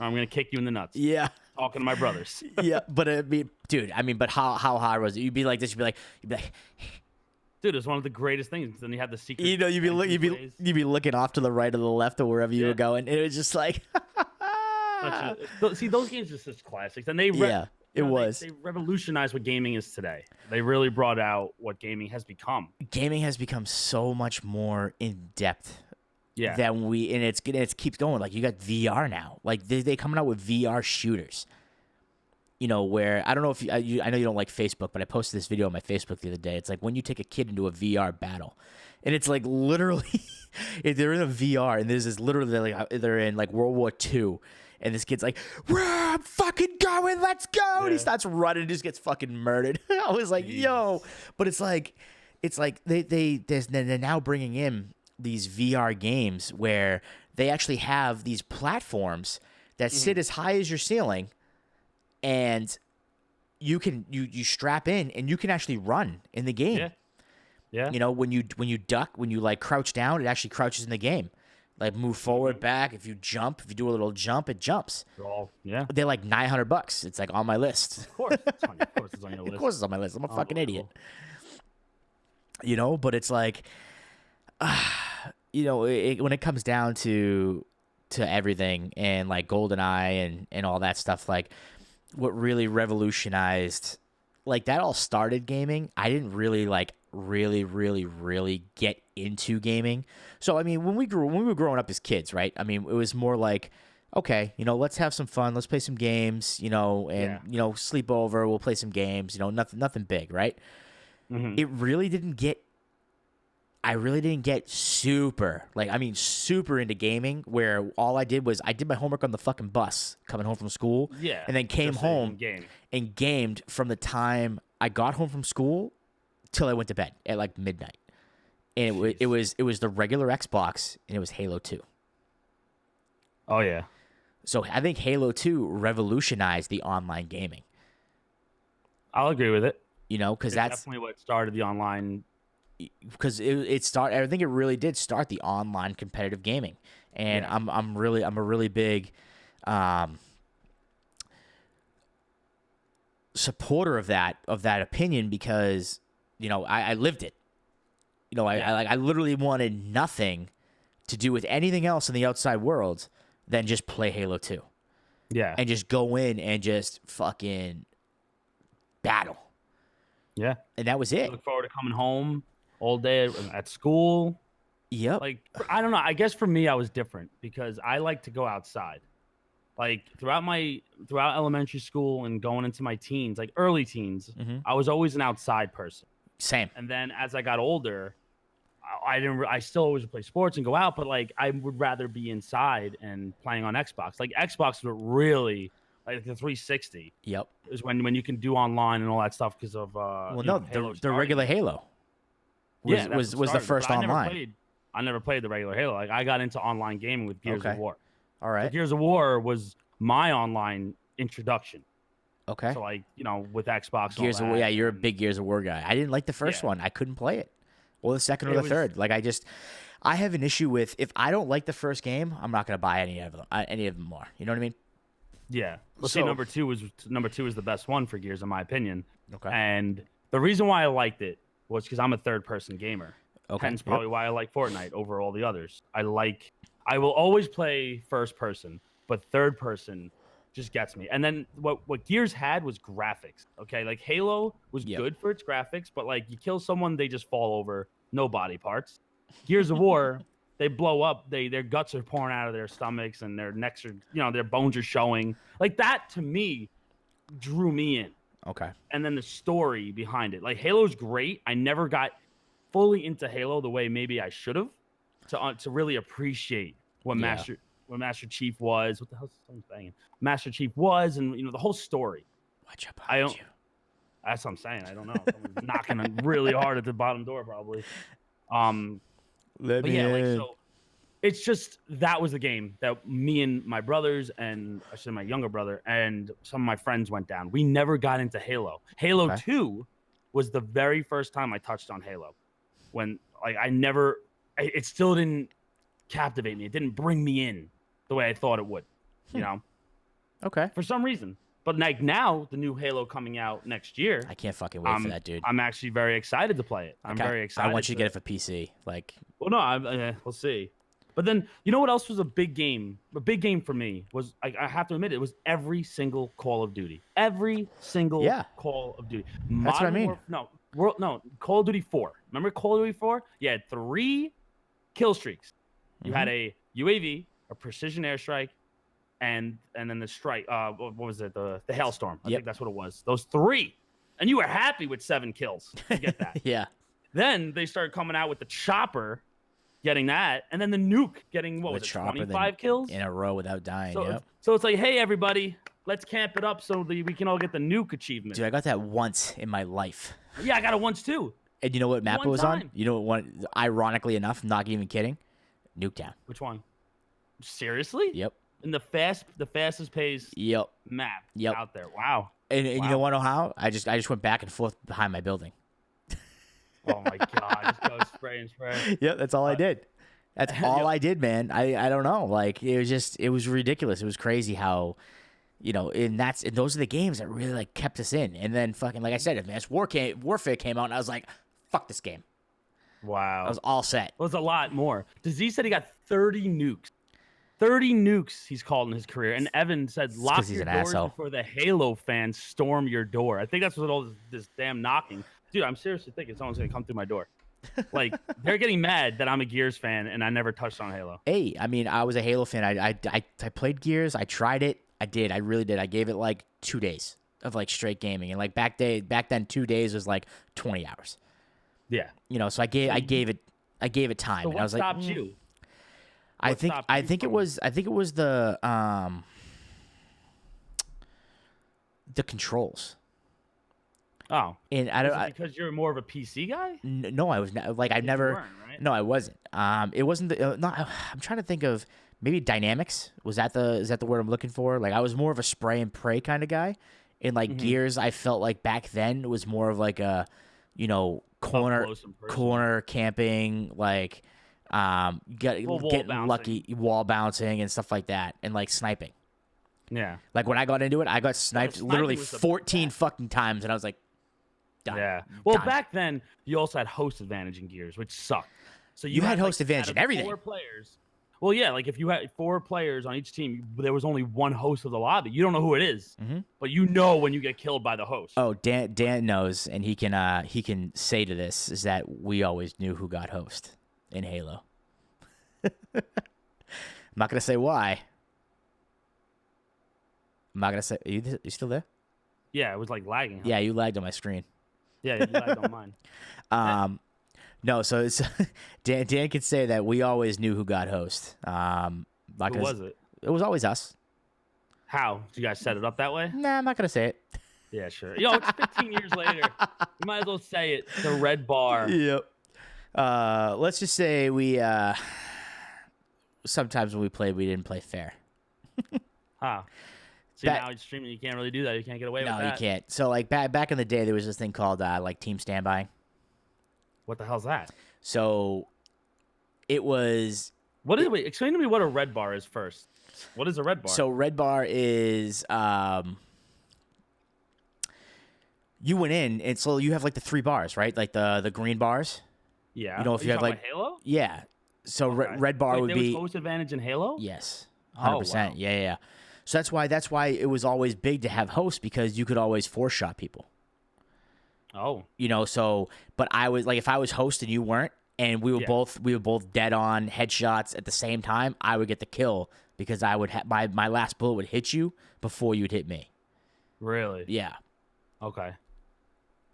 Speaker 2: or I'm gonna kick you in the nuts.
Speaker 1: Yeah.
Speaker 2: Talking to my brothers.
Speaker 1: Yeah, but but how hard was it? You'd be like this. You'd be like.
Speaker 2: Dude, it's one of the greatest things. Then you have the secret.
Speaker 1: You'd be looking off to the right or the left or wherever you were going. It was just like.
Speaker 2: See, those games are such classics, and they revolutionized what gaming is today. They really brought out what gaming has become.
Speaker 1: Gaming has become so much more in depth.
Speaker 2: Yeah.
Speaker 1: It keeps going. Like you got VR now. Like they coming out with VR shooters. Where I don't know if I know you don't like Facebook, but I posted this video on my Facebook the other day. It's like when you take a kid into a VR battle, and it's like literally, if they're in a VR, and there's this literally like they're in like World War II, and this kid's like, I'm fucking going, let's go, and he starts running, and just gets fucking murdered. I was like, yo, but it's like they're now bringing in these VR games where they actually have these platforms that sit as high as your ceiling. And you can you strap in and you can actually run in the game.
Speaker 2: Yeah.
Speaker 1: When you duck, when you like crouch down, it actually crouches in the game. Like move forward, back. If you do a little jump, it jumps.
Speaker 2: Yeah.
Speaker 1: They're like $900. It's like on my list.
Speaker 2: Of course, it's on your list.
Speaker 1: Of course, it's on my list. I'm a fucking idiot. But it's like, when it comes down to everything and like GoldenEye and all that stuff, like what really revolutionized, like that all started gaming. I didn't really really get into gaming. So I mean, when we were growing up as kids, right? I mean, it was more like, okay, let's have some fun, let's play some games, and sleep over, we'll play some games, nothing big, right?
Speaker 2: Mm-hmm.
Speaker 1: I really didn't get super into gaming, where all I did was I did my homework on the fucking bus coming home from school.
Speaker 2: Yeah.
Speaker 1: And then came home and gamed from the time I got home from school till I went to bed at like midnight. And it was the regular Xbox, and it was Halo 2.
Speaker 2: Oh yeah.
Speaker 1: So I think Halo 2 revolutionized the online gaming.
Speaker 2: I'll agree with it.
Speaker 1: Because that's
Speaker 2: definitely what started the online.
Speaker 1: Because it started. I think it really did start the online competitive gaming, and I'm a really big supporter of that opinion, because I lived it. I literally wanted nothing to do with anything else in the outside world than just play Halo 2.
Speaker 2: Yeah.
Speaker 1: And just go in and just fucking battle.
Speaker 2: Yeah.
Speaker 1: And that was it.
Speaker 2: Look forward to coming home all day at school.
Speaker 1: Yep.
Speaker 2: Like, I don't know. I guess for me, I was different because I like to go outside. Like throughout elementary school and going into my teens, like early teens, I was always an outside person.
Speaker 1: Same.
Speaker 2: And then as I got older, I still always play sports and go out, but like I would rather be inside and playing on Xbox. Like Xbox were really like the 360.
Speaker 1: Yep.
Speaker 2: Is when you can do online and all that stuff because of
Speaker 1: the regular Halo. Was the first online.
Speaker 2: I never played the regular Halo. Like I got into online gaming with Gears of War.
Speaker 1: All right.
Speaker 2: So Gears of War was my online introduction.
Speaker 1: Okay.
Speaker 2: So like, with Xbox.
Speaker 1: Gears of War, yeah, you're a big Gears of War guy. I didn't like the first one. I couldn't play it. Or the second or the third. Like I have an issue with, if I don't like the first game, I'm not going to buy any of them more. You know what I mean?
Speaker 2: Yeah. Well, see, number two is the best one for Gears, in my opinion.
Speaker 1: Okay.
Speaker 2: And the reason why I liked it was because I'm a third-person gamer.
Speaker 1: Okay.
Speaker 2: Hence probably why I like Fortnite over all the others. I will always play first person, but third person just gets me. And then what Gears had was graphics. Okay, like Halo was good for its graphics, but like you kill someone, they just fall over, no body parts. Gears of War, they blow up, their guts are pouring out of their stomachs, and their necks are, their bones are showing. Like that to me drew me in.
Speaker 1: Okay. And
Speaker 2: then the story behind it, like Halo's great. I never got fully into Halo the way maybe I should have to really appreciate what Master Chief was. What the hell is someone's banging? Master Chief was, and the whole story.
Speaker 1: Watch out behind you.
Speaker 2: That's what I'm saying. I don't know. Someone's knocking really hard at the bottom door, probably. So it's just that was the game that me and my brothers, and I should say my younger brother, and some of my friends went down. We never got into Halo. Halo 2 was the very first time I touched on Halo. When like it still didn't captivate me. It didn't bring me in the way I thought it would,
Speaker 1: Okay.
Speaker 2: For some reason. But like now, the new Halo coming out next year.
Speaker 1: I can't fucking wait for that, dude.
Speaker 2: I'm actually very excited to play it. I'm very excited.
Speaker 1: I want you to get it for PC.
Speaker 2: Well, no, we'll see. But then, what else was a big game? A big game for me was, I have to admit, it was every single Call of Duty. Every single Call of Duty.
Speaker 1: That's what I mean.
Speaker 2: Call of Duty 4. Remember Call of Duty 4? You had 3 kill streaks. You had a UAV, a precision airstrike, and then the strike. What was it? The hailstorm. I think that's what it was. Those 3, and you were happy with 7 kills to get that.
Speaker 1: Yeah.
Speaker 2: Then they started coming out with the chopper, getting that, and then the nuke getting 25 kills
Speaker 1: in a row without dying.
Speaker 2: So it's like, hey everybody, let's camp it up so that we can all get the nuke achievement.
Speaker 1: Dude, I got that once in my life.
Speaker 2: Yeah, I got it once too.
Speaker 1: And you know what map it was on? You know what? Ironically enough, not even kidding, Nuketown.
Speaker 2: Which one? Seriously?
Speaker 1: Yep.
Speaker 2: In the fastest paced map out there. Wow.
Speaker 1: And you don't want to know how? I just went back and forth behind my building.
Speaker 2: Oh my god! Just go spray and spray.
Speaker 1: Yep, that's all I did. That's all I did, man. I don't know. Like it was ridiculous. It was crazy how, and those are the games that really like kept us in. And then fucking like I said, Advanced Warfare came out, and I was like, fuck this game.
Speaker 2: Wow.
Speaker 1: I was all set.
Speaker 2: It was a lot more. Disease said he got 30 nukes. 30 nukes he's called in his career. And Evan said, lock your doors before the Halo fans storm your door. I think that's what all this damn knocking. Dude, I'm seriously thinking someone's going to come through my door. Like, they're getting mad that I'm a Gears fan and I never touched on Halo.
Speaker 1: Hey, I mean, I was a Halo fan. I played Gears. I tried it. I did. I really did. I gave it like 2 days of like straight gaming. And like back then 2 days was like 20 hours.
Speaker 2: Yeah.
Speaker 1: So I gave it time.
Speaker 2: So
Speaker 1: and I was like,
Speaker 2: stopped you?
Speaker 1: I think it was the controls.
Speaker 2: Oh,
Speaker 1: and I don't
Speaker 2: because you're more of a PC guy.
Speaker 1: No, I was not. Like I never.
Speaker 2: You weren't, right?
Speaker 1: No, I wasn't. It wasn't the. I'm trying to think of maybe dynamics. Is that the word I'm looking for? Like I was more of a spray and pray kind of guy. In like Gears, I felt like back then it was more of like a, corner camping, like getting lucky, wall bouncing and stuff like that, and like sniping.
Speaker 2: Yeah.
Speaker 1: Like when I got into it, I got sniped literally 14 fucking times, and I was like, done.
Speaker 2: Yeah. Well,
Speaker 1: done.
Speaker 2: Back then you also had host advantage in Gears, which sucked. So
Speaker 1: you had host advantage in everything.
Speaker 2: 4 players. Well, yeah, like if you had 4 players on each team, there was only one host of the lobby. You don't know who it is, but you know when you get killed by the host.
Speaker 1: Oh, Dan knows, and he can say to this is that we always knew who got host in Halo. I'm not gonna say why. I'm not gonna say. Are you still there?
Speaker 2: Yeah, it was like lagging. Huh?
Speaker 1: Yeah, you lagged on my screen.
Speaker 2: Yeah, you lagged on mine.
Speaker 1: No, so it's Dan could say that we always knew who got host.
Speaker 2: Who was it?
Speaker 1: It was always us.
Speaker 2: How? Did you guys set it up that way?
Speaker 1: Nah, I'm not gonna say it.
Speaker 2: Yeah, sure. Yo, it's 15 years later. You might as well say it. The red bar.
Speaker 1: Yep. Let's just say we sometimes when we played, we didn't play fair.
Speaker 2: Huh. See, now it's streaming. You can't really do that. You can't get away with that.
Speaker 1: No, you can't. So like back in the day, there was this thing called like team standby.
Speaker 2: What the hell's that?
Speaker 1: So it was.
Speaker 2: Wait, explain to me what a red bar is first. What is a red bar?
Speaker 1: So red bar is you went in, and so you have like the 3 bars, right? Like the green bars.
Speaker 2: Yeah.
Speaker 1: If you have like
Speaker 2: Halo.
Speaker 1: Yeah. So
Speaker 2: Okay.
Speaker 1: red bar would be
Speaker 2: host advantage in Halo.
Speaker 1: Yes. 100%.
Speaker 2: Oh, wow.
Speaker 1: Yeah. So that's why it was always big to have hosts, because you could always 4-shot people.
Speaker 2: Oh.
Speaker 1: So but I was like, if I was host and you weren't, and we were both dead on headshots at the same time, I would get the kill because I would my last bullet would hit you before you'd hit me.
Speaker 2: Really?
Speaker 1: Yeah.
Speaker 2: Okay.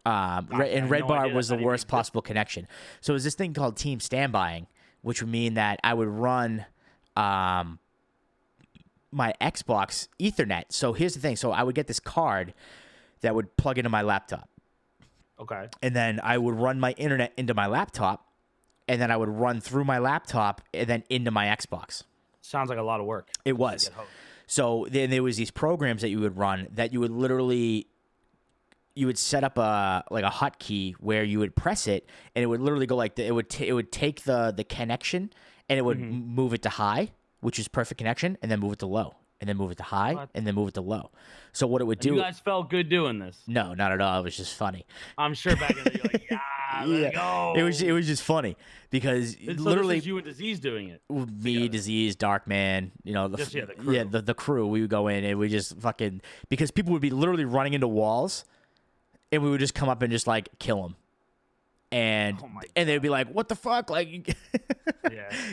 Speaker 1: And red bar was the worst possible connection. So it was this thing called team standbying, which would mean that I would run my Xbox Ethernet. So here's the thing. So I would get this card that would plug into my laptop.
Speaker 2: Okay.
Speaker 1: And then I would run my internet into my laptop, and then I would run through my laptop and then into my Xbox.
Speaker 2: Sounds like a lot of work.
Speaker 1: It was. So then there was these programs that you would run that you would literally, you would set up a hotkey where you would press it, and it would literally go like it would take the connection, and it would move it to high, which is perfect connection, and then move it to low, and then move it to high, and then move it to low. So what it would do?
Speaker 2: You guys felt good doing this?
Speaker 1: No, not at all. It was just funny.
Speaker 2: I'm sure back in the day, you're like, let's go.
Speaker 1: It was just funny because literally
Speaker 2: this is you and Disease doing it.
Speaker 1: Me, Disease, Darkman, the crew. We would go in and we just fucking, because people would be literally running into walls, and we would just come up and just like kill them. And they'd be like, "What the fuck?" Like,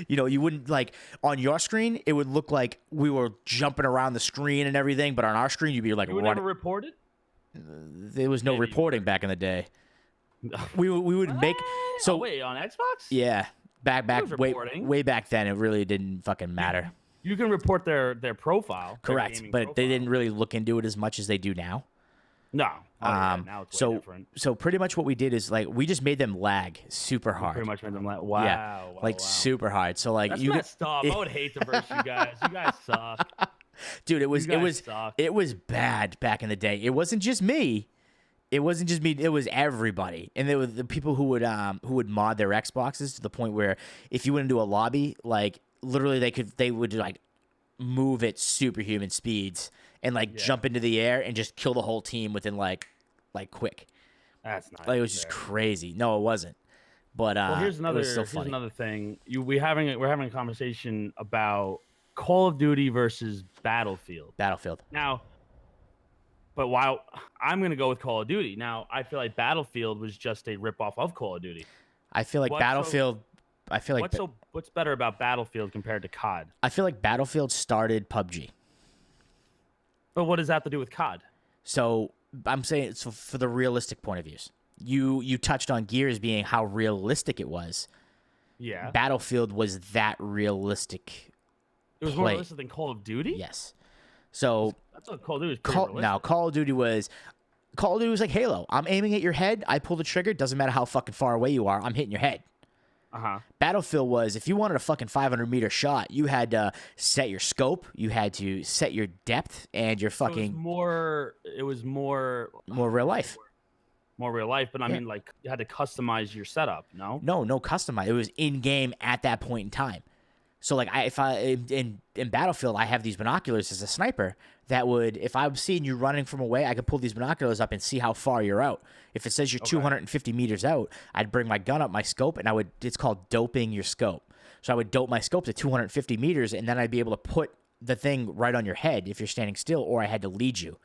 Speaker 1: you wouldn't, like, on your screen, it would look like we were jumping around the screen and everything, but on our screen, you'd be like,
Speaker 2: "You were never reported?"
Speaker 1: There was no reporting back in the day. We would make
Speaker 2: wait, on Xbox?
Speaker 1: Yeah, back way back then, it really didn't fucking matter.
Speaker 2: You can report their profile.
Speaker 1: Correct, but they didn't really look into it as much as they do now.
Speaker 2: No. Now it's way different.
Speaker 1: So pretty much what we did is, like, we just made them lag super hard.
Speaker 2: Pretty much made them lag. Wow.
Speaker 1: Yeah, wow. Super hard. So like,
Speaker 2: that's messed up. I would hate to verse you guys. You guys suck.
Speaker 1: Dude, it was bad back in the day. It wasn't just me. It wasn't just me; it was everybody, and there were the people who would mod their Xboxes to the point where if you went into a lobby, like literally they would like move at superhuman speeds and like jump into the air and just kill the whole team within like quick.
Speaker 2: That's not.
Speaker 1: Like, it was just crazy. No, it wasn't. But
Speaker 2: well, here's
Speaker 1: it was so funny.
Speaker 2: another thing. We're having a conversation about Call of Duty versus Battlefield. Now, but while I'm going to go with Call of Duty, now I feel like Battlefield was just a ripoff of Call of Duty.
Speaker 1: I feel like Battlefield.
Speaker 2: What's better about Battlefield compared to COD?
Speaker 1: I feel like Battlefield started PUBG.
Speaker 2: But what does that have to do with COD?
Speaker 1: So I'm saying, so for the realistic point of views, you touched on Gears being how realistic it was.
Speaker 2: Yeah.
Speaker 1: Battlefield was that realistic.
Speaker 2: It was more realistic than Call of Duty?
Speaker 1: Yes. So
Speaker 2: that's what Call of Duty was pretty realistic.
Speaker 1: Now Call of Duty was like Halo. I'm aiming at your head. I pull the trigger. Doesn't matter how fucking far away you are. I'm hitting your head. Battlefield was, if you wanted a fucking 500-meter shot, you had to set your scope, you had to set your depth, and your fucking.
Speaker 2: It was more
Speaker 1: real life.
Speaker 2: More real life, but I mean, like, you had to customize your setup. No,
Speaker 1: customize. It was in game at that point in time. So like, in Battlefield, I have these binoculars as a sniper that would, if I'm seeing you running from away, I could pull these binoculars up and see how far you're out. If it says you're 250 meters out, I'd bring my gun up, my scope, and it's called doping your scope. So I would dope my scope to 250 meters, and then I'd be able to put the thing right on your head if you're standing still, or I had to lead you.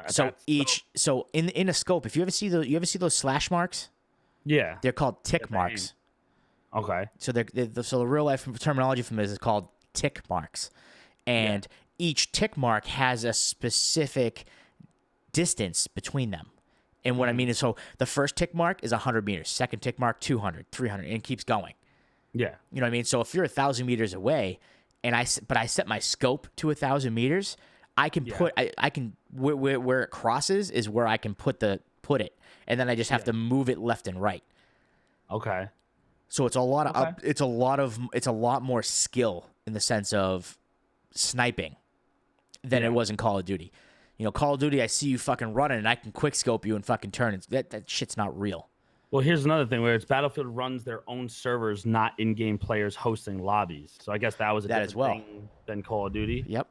Speaker 1: So in a scope, if you ever see those slash marks, they're called tick marks.
Speaker 2: Okay.
Speaker 1: So so the real life terminology from this is called tick marks, and each tick mark has a specific distance between them. And what I mean is, so the first tick mark is 100 meters, second tick mark 200, 300, and it keeps going.
Speaker 2: Yeah.
Speaker 1: You know what I mean? So if you're 1,000 meters away, but I set my scope to 1,000 meters, I can where it crosses is where I can put it, and then I just have to move it left and right.
Speaker 2: Okay.
Speaker 1: So it's a lot more skill in the sense of sniping than it was in Call of Duty. You know, Call of Duty, I see you fucking running and I can quick scope you and fucking turn. That shit's not real.
Speaker 2: Well, here's another thing where it's Battlefield runs their own servers, not in-game players hosting lobbies. So I guess that was a different thing than Call of Duty.
Speaker 1: Yep.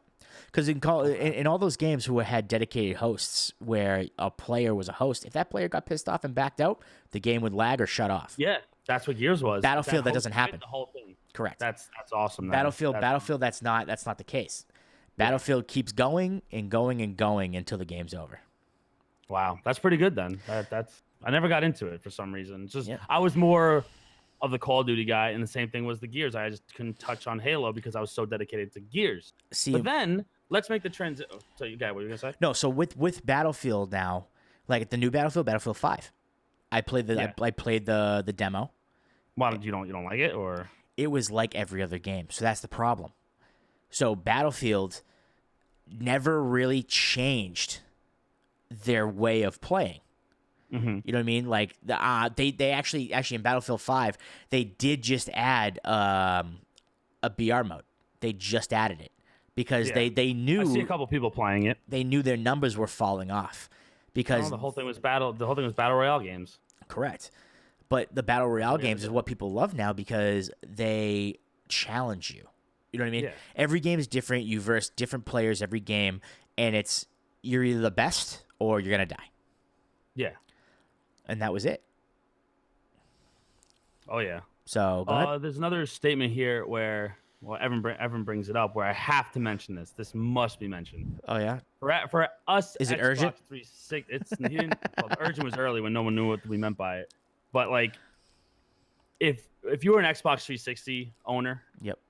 Speaker 1: Because in all those games who had dedicated hosts where a player was a host, if that player got pissed off and backed out, the game would lag or shut off.
Speaker 2: Yeah, that's what Gears was.
Speaker 1: Battlefield, that doesn't happen.
Speaker 2: The whole thing.
Speaker 1: Correct.
Speaker 2: That's awesome.
Speaker 1: Battlefield, that's not the case. Battlefield keeps going and going and going until the game's over.
Speaker 2: Wow, that's pretty good then. I never got into it for some reason. It's just I was more of the Call of Duty guy, and the same thing was the Gears. I just couldn't touch on Halo because I was so dedicated to Gears. But then let's make the transition. So you got what you gonna say?
Speaker 1: No, so with Battlefield now, like the new Battlefield 5, I played the demo.
Speaker 2: Why you don't like it, or
Speaker 1: it was like every other game, so that's the problem. So Battlefield never really changed their way of playing.
Speaker 2: Mm-hmm.
Speaker 1: You know what I mean? Like they actually in Battlefield 5 they did just add a BR mode. They just added it because they knew.
Speaker 2: I see a couple people playing it.
Speaker 1: They knew their numbers were falling off because
Speaker 2: the whole thing was battle royale games.
Speaker 1: Correct, but the battle royale games is what people love now because they challenge you. You know what I mean?
Speaker 2: Yeah.
Speaker 1: Every game is different. You verse different players every game, and you're either the best or you're gonna die.
Speaker 2: Yeah.
Speaker 1: And that was it.
Speaker 2: Oh yeah.
Speaker 1: So go ahead.
Speaker 2: There's another statement here where Evan brings it up where I have to mention this. This must be mentioned.
Speaker 1: Oh yeah.
Speaker 2: For us,
Speaker 1: is it
Speaker 2: Xbox
Speaker 1: urgent?
Speaker 2: 360, the urgent was early when no one knew what we meant by it. But like, if you were an Xbox 360 owner,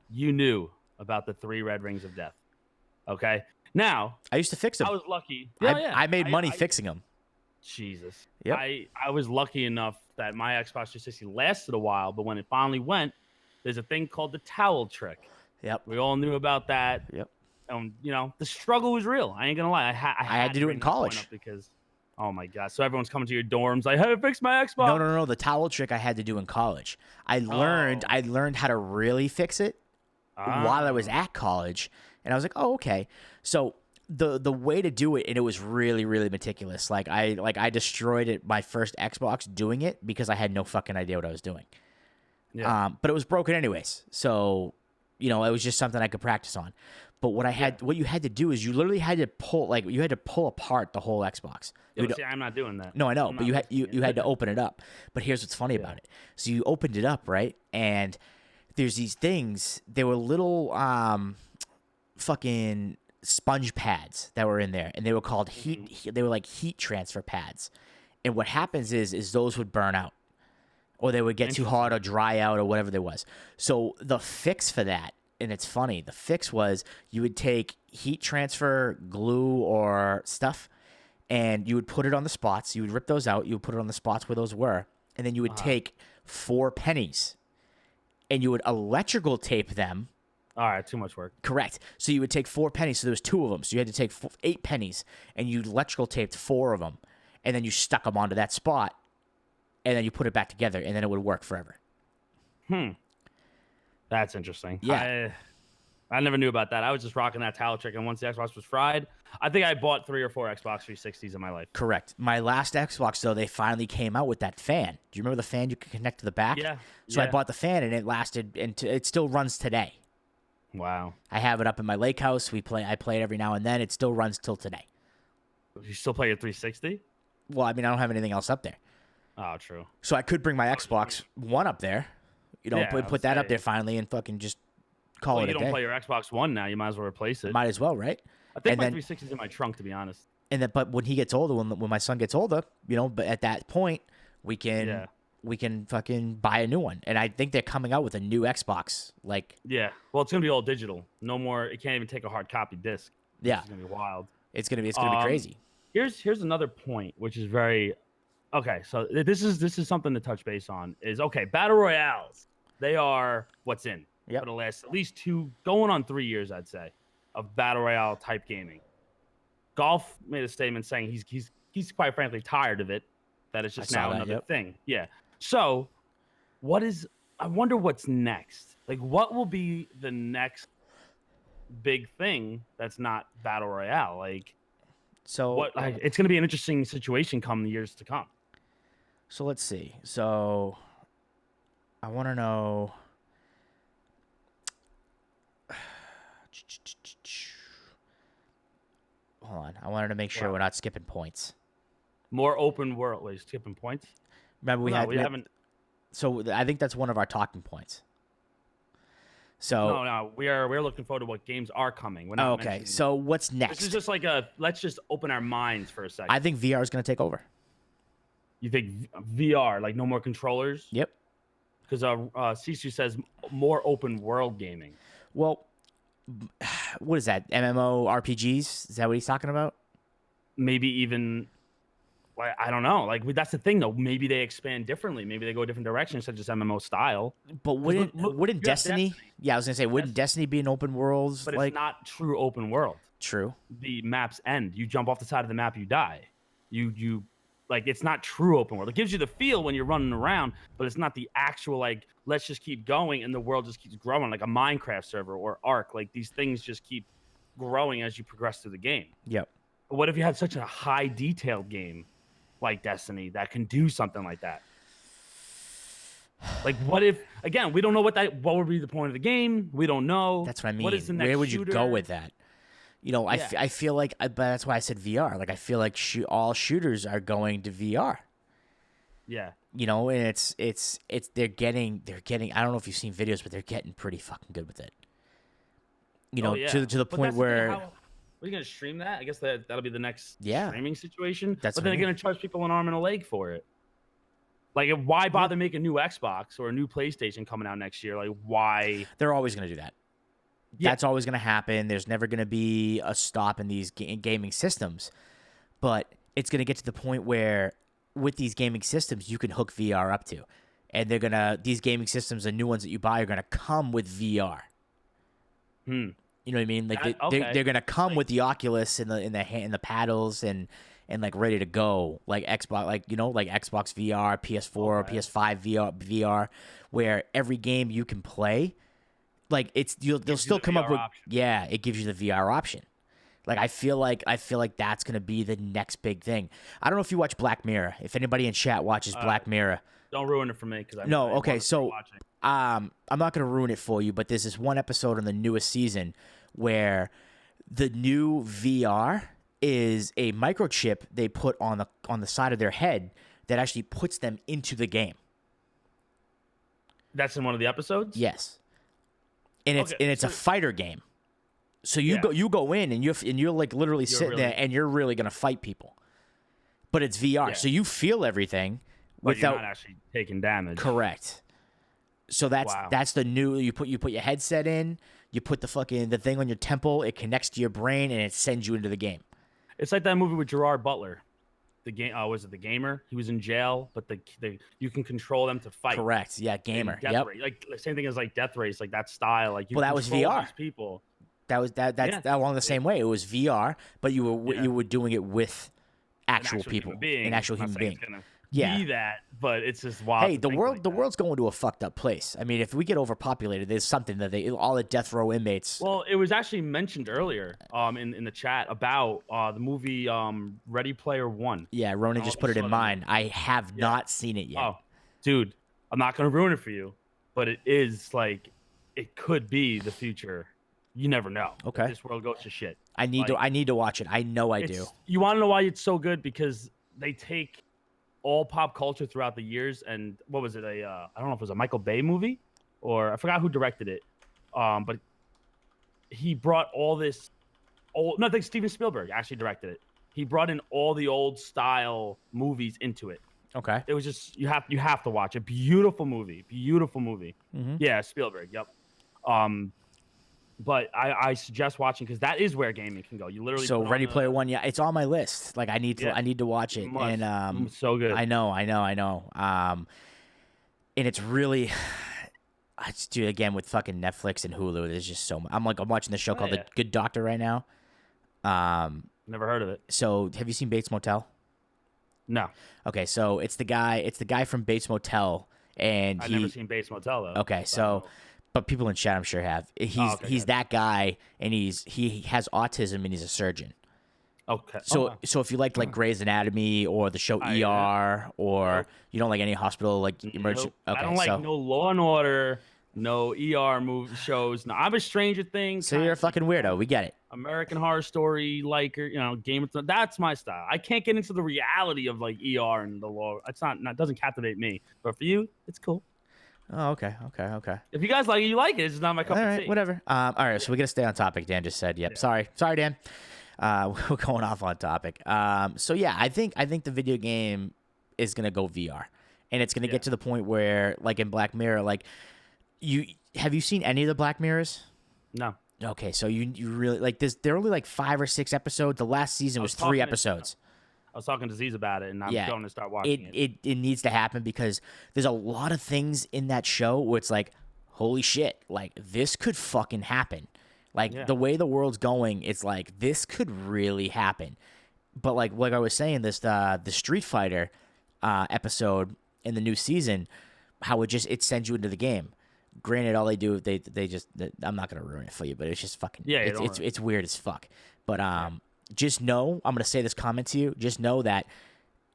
Speaker 2: you knew about the 3 red rings of death. Okay. Now
Speaker 1: I used to fix them.
Speaker 2: I was lucky.
Speaker 1: I made money fixing them.
Speaker 2: Jesus.
Speaker 1: Yep.
Speaker 2: I was lucky enough that my Xbox 360 lasted a while, but when it finally went, there's a thing called the towel trick.
Speaker 1: Yep.
Speaker 2: We all knew about that.
Speaker 1: Yep.
Speaker 2: You know, the struggle was real. I ain't gonna lie. I
Speaker 1: had to do it in college
Speaker 2: because, oh my god! So everyone's coming to your dorms like, "Hey, fix my Xbox."
Speaker 1: No. The towel trick I had to do in college. I learned how to really fix it while I was at college, and I was like, "Oh, okay." So the way to do it, and it was really, really meticulous. I destroyed it my first Xbox doing it because I had no fucking idea what I was doing.
Speaker 2: Yeah.
Speaker 1: But it was broken anyways, so it was just something I could practice on. But what you had to do is you literally had to pull apart the whole Xbox.
Speaker 2: See, I'm not doing that.
Speaker 1: No, I know, but you had to open it up. But here's what's funny about it. So you opened it up, right? And there's these things. They were little fucking sponge pads that were in there, and they were called they were like heat transfer pads. And what happens is those would burn out, or they would get too hot or dry out or whatever there was. So the fix for that, and it's funny, the fix was you would take heat transfer glue or stuff, and you would put it on the spots. You would rip those out. You would put it on the spots where those were, and then you would take 4 pennies, and you would electrical tape them.
Speaker 2: All right, too much work.
Speaker 1: Correct. So you would take 4 pennies. So there was 2 of them. So you had to take 8 pennies, and you electrical taped 4 of them, and then you stuck them onto that spot, and then you put it back together, and then it would work forever.
Speaker 2: That's interesting.
Speaker 1: Yeah.
Speaker 2: I never knew about that. I was just rocking that towel trick, and once the Xbox was fried, I think I bought 3 or 4 Xbox 360s in my life.
Speaker 1: Correct. My last Xbox, though, they finally came out with that fan. Do you remember the fan you could connect to the back?
Speaker 2: Yeah.
Speaker 1: So I bought the fan, and it lasted, and it still runs today.
Speaker 2: Wow.
Speaker 1: I have it up in my lake house. I play it every now and then. It still runs till today.
Speaker 2: You still play your 360?
Speaker 1: Well, I mean, I don't have anything else up there.
Speaker 2: Oh, true.
Speaker 1: So I could bring my Xbox One up there, put that up there finally, and fucking just call it a day.
Speaker 2: You don't play your Xbox One now. You might as well replace it.
Speaker 1: Might as well, right?
Speaker 2: I think my 360 is in my trunk, to be honest.
Speaker 1: But when he gets older, when my son gets older, but at that point, we can fucking buy a new one. And I think they're coming out with a new Xbox.
Speaker 2: Yeah. Well, it's gonna be all digital. No more. It can't even take a hard copy disc.
Speaker 1: Yeah.
Speaker 2: It's gonna be wild.
Speaker 1: It's gonna be crazy.
Speaker 2: Here's another point, which is very okay. So this is something to touch base on. Is okay. Battle royales. They are what's in for the last at least 2, going on 3 years, I'd say, of battle royale type gaming. Golf made a statement saying he's quite frankly tired of it. That it's just now another thing. Yeah. So, I wonder what's next. Like, what will be the next big thing that's not battle royale? It's going to be an interesting situation come the years to come.
Speaker 1: So let's see. So I want to know. Hold on. I wanted to make sure we're not skipping points.
Speaker 2: More open world. Wait, skipping points?
Speaker 1: Remember we haven't. So I think that's one of our talking points. So
Speaker 2: no, we're looking forward to what games are coming. We're not
Speaker 1: okay. So what's next?
Speaker 2: This is just like let's just open our minds for a second.
Speaker 1: I think VR is going to take over.
Speaker 2: You think VR, like no more controllers?
Speaker 1: Yep.
Speaker 2: Because Sisu says more open world gaming.
Speaker 1: Well, what is that? MMORPGs? Is that what he's talking about?
Speaker 2: Maybe even. I don't know. Like that's the thing, though. Maybe they expand differently. Maybe they go a different direction, such as MMO style.
Speaker 1: But wouldn't Destiny? Yeah, I was gonna say, wouldn't Destiny be an open world?
Speaker 2: But it's not true open world.
Speaker 1: True.
Speaker 2: The maps end. You jump off the side of the map, you die. You it's not true open world. It gives you the feel when you're running around, but it's not the actual let's just keep going and the world just keeps growing, like a Minecraft server or Ark. Like these things just keep growing as you progress through the game.
Speaker 1: Yep.
Speaker 2: But what if you had such a high detailed game like Destiny that can do something like that? Like what if, again, we don't know what would be the point of the game. We don't know.
Speaker 1: That's what I mean.
Speaker 2: What is the next
Speaker 1: Where would
Speaker 2: shooter?
Speaker 1: You go with that? I feel like, but that's why I said VR. Like I feel like all shooters are going to VR.
Speaker 2: Yeah.
Speaker 1: And it's they're getting. I don't know if you've seen videos, but they're getting pretty fucking good with it. To the point where.
Speaker 2: Are you going to stream that? I guess that'll be the next
Speaker 1: Yeah.
Speaker 2: streaming situation.
Speaker 1: That's
Speaker 2: but then they're going to charge people an arm and a leg for it. Like, why bother making a new Xbox or a new PlayStation coming out next year? Like, why?
Speaker 1: They're always going to do that. Yeah. That's always going to happen. There's never going to be a stop in these gaming systems. But it's going to get to the point where with these gaming systems, you can hook VR up to. And these gaming systems, the new ones that you buy, are going to come with VR. You know what I mean? Like they're gonna come with the Oculus and the paddles and like ready to go, like Xbox, like Xbox VR, PS4, PS5 VR, where every game you can play, like they'll still come up with it gives you the VR option. Like I feel like that's gonna be the next big thing. I don't know if you watch Black Mirror. If anybody in chat watches Black Mirror,
Speaker 2: don't ruin it for me because
Speaker 1: no. Okay, so I'm not gonna ruin it for you, but there's this one episode on the newest season where the new VR is a microchip they put on the side of their head that actually puts them into the game.
Speaker 2: That's in one of the episodes.
Speaker 1: Yes, and it's a fighter game. So you go in and you're like literally sitting there and you're really gonna fight people, but it's VR, so you feel everything without
Speaker 2: you're not actually taking damage.
Speaker 1: Correct. So that's the new. You put your headset in, you put the thing on your temple, it connects to your brain, and it sends you into the game. It's
Speaker 2: like that movie with Gerard Butler. The game was it The Gamer? He was in jail, but you can control them to fight.
Speaker 1: Correct. Yeah, Gamer. Yep.
Speaker 2: Like the same thing as like Death Race, like that style. Like
Speaker 1: that was VR.
Speaker 2: People.
Speaker 1: That's along the same way. It was VR, but you were doing it with actual people, an actual human being.
Speaker 2: Be that, but it's just wild.
Speaker 1: Hey, the world's going to a fucked up place. I mean, if we get overpopulated, there's something that all the death row inmates.
Speaker 2: Well, it was actually mentioned earlier, in the chat about the movie Ready Player One.
Speaker 1: Yeah, Ronan just put it in mine. I have not seen it yet.
Speaker 2: Oh, dude, I'm not gonna ruin it for you, but it is like it could be the future. You never know.
Speaker 1: Okay.
Speaker 2: This world goes to shit.
Speaker 1: I need to watch it. I know I do.
Speaker 2: You want to know why it's so good? Because they take all pop culture throughout the years, and what was it? I don't know if it was a Michael Bay movie, or I forgot who directed it. But he brought all this old. No, I think Steven Spielberg actually directed it. He brought in all the old style movies into it.
Speaker 1: Okay.
Speaker 2: It was just you have to watch it. Beautiful movie.
Speaker 1: Mm-hmm.
Speaker 2: Yeah, Spielberg. Yep. But I suggest watching because that is where gaming can go. You literally
Speaker 1: Ready Player One, yeah, it's on my list. Like I need to watch it, and
Speaker 2: so good.
Speaker 1: I know. And it's really, I just do again with fucking Netflix and Hulu. There's just so much. I'm watching the show called The Good Doctor right now.
Speaker 2: Never heard of it.
Speaker 1: So have you seen Bates Motel?
Speaker 2: No.
Speaker 1: Okay, so it's the guy from Bates Motel, and
Speaker 2: I've never seen Bates Motel though.
Speaker 1: Okay, so. But people in chat, I'm sure, have. He's that guy, and he has autism, and he's a surgeon.
Speaker 2: Okay.
Speaker 1: So if you like Grey's Anatomy or the show ER, or you don't like any hospital emergency.
Speaker 2: Okay, I don't like no Law and Order, no ER movie shows. No, I'm a Stranger Things.
Speaker 1: So you're a fucking weirdo. We get it.
Speaker 2: American Horror Story, Game of Thrones. That's my style. I can't get into the reality of ER and the law. It doesn't captivate me. But for you, it's cool.
Speaker 1: Oh, okay.
Speaker 2: If you guys like it, you like it. It's just not my cup of tea.
Speaker 1: Whatever. All right, so we got to stay on topic. Dan just said, "Yep." Yeah. Sorry, Dan. We're going off on topic. So yeah, I think the video game is gonna go VR, and it's gonna get to the point where, like in Black Mirror, have you seen any of the Black Mirrors?
Speaker 2: No.
Speaker 1: Okay, so you really there are only 5 or 6 episodes. The last season was 3 episodes.
Speaker 2: I was talking to Z's about it, and I'm going to start watching
Speaker 1: it. It needs to happen because there's a lot of things in that show where it's like, holy shit, this could fucking happen. The way the world's going, it's like this could really happen. But like I was saying, the Street Fighter episode in the new season, how it sends you into the game. Granted, all they do I'm not gonna ruin it for you, but it's just fucking it's weird as fuck. But just know, I'm going to say this comment to you. Just know that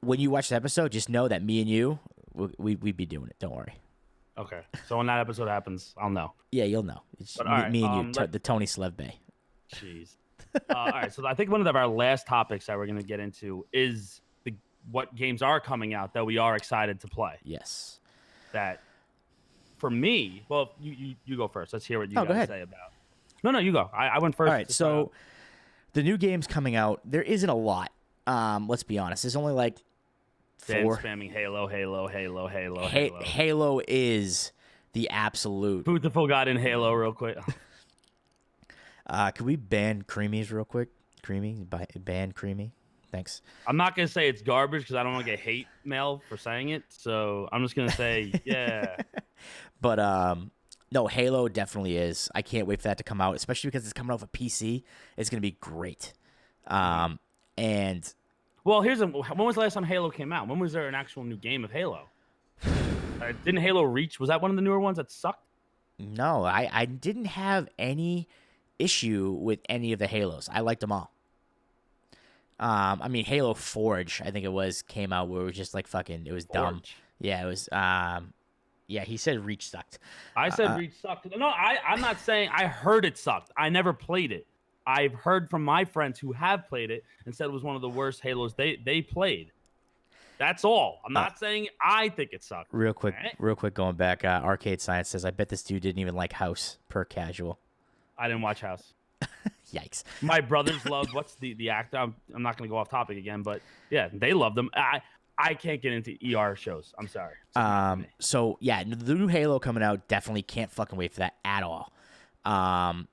Speaker 1: when you watch the episode, just know that me and you, we'd be doing it. Don't worry.
Speaker 2: Okay. So when that episode happens, I'll know.
Speaker 1: Yeah, you'll know. It's me and you, the Tony Slevbay.
Speaker 2: Jeez. All right. So I think one of our last topics that we're going to get into is what games are coming out that we are excited to play.
Speaker 1: Yes.
Speaker 2: That, for me, well, you go first. Let's hear what you guys say about. No, you go. I went first.
Speaker 1: All right. So the new games coming out, there isn't a lot. Let's be honest. There's only 4.
Speaker 2: Spamming Halo.
Speaker 1: Halo is the absolute.
Speaker 2: Beautiful got in Halo real quick.
Speaker 1: Can we ban creamies real quick? Ban creamy. Thanks.
Speaker 2: I'm not gonna say it's garbage because I don't want to get hate mail for saying it. So I'm just gonna say yeah.
Speaker 1: But no, Halo definitely is. I can't wait for that to come out, especially because it's coming off a PC. It's going to be great. And
Speaker 2: when was the last time Halo came out? When was there an actual new game of Halo? Didn't Halo Reach? Was that one of the newer ones that sucked?
Speaker 1: No, I didn't have any issue with any of the Halos. I liked them all. I mean, Halo Forge, I think it was, came out where it was just like fucking, it was dumb.
Speaker 2: Forge.
Speaker 1: Yeah, it was. Yeah, he said Reach sucked.
Speaker 2: I said Reach sucked. No, I'm not saying I heard it sucked. I never played it. I've heard from my friends who have played it and said it was one of the worst Halos they played. That's all. I'm not saying I think it sucked.
Speaker 1: Real quick,
Speaker 2: Right?
Speaker 1: real quick, going back. Arcade Science says, "I bet this dude didn't even like House per casual."
Speaker 2: I didn't watch House.
Speaker 1: Yikes.
Speaker 2: My brothers love what's the actor. I'm not going to go off topic again, but yeah, they love them. I can't get into ER shows. I'm sorry.
Speaker 1: So yeah, the new Halo coming out, definitely can't fucking wait for that at all. I'm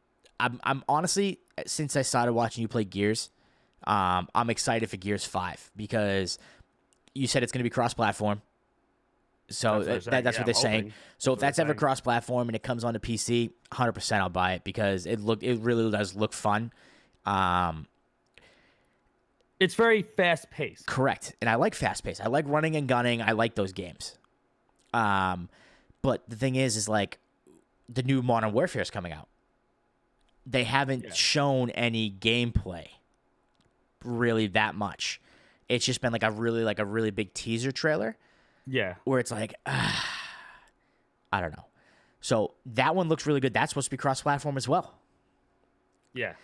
Speaker 1: honestly, since I started watching you play Gears, I'm excited for Gears 5 because you said it's going to be cross-platform. So that's what they're saying. So if that's ever cross-platform and it comes onto PC, 100% I'll buy it because it really does look fun.
Speaker 2: It's very fast-paced.
Speaker 1: Correct. And I like fast-paced. I like running and gunning. I like those games. But the thing is like the new Modern Warfare is coming out. They haven't shown any gameplay really that much. It's just been like a really big teaser trailer.
Speaker 2: Yeah.
Speaker 1: Where it's like, I don't know. So that one looks really good. That's supposed to be cross-platform as well.
Speaker 2: Yeah.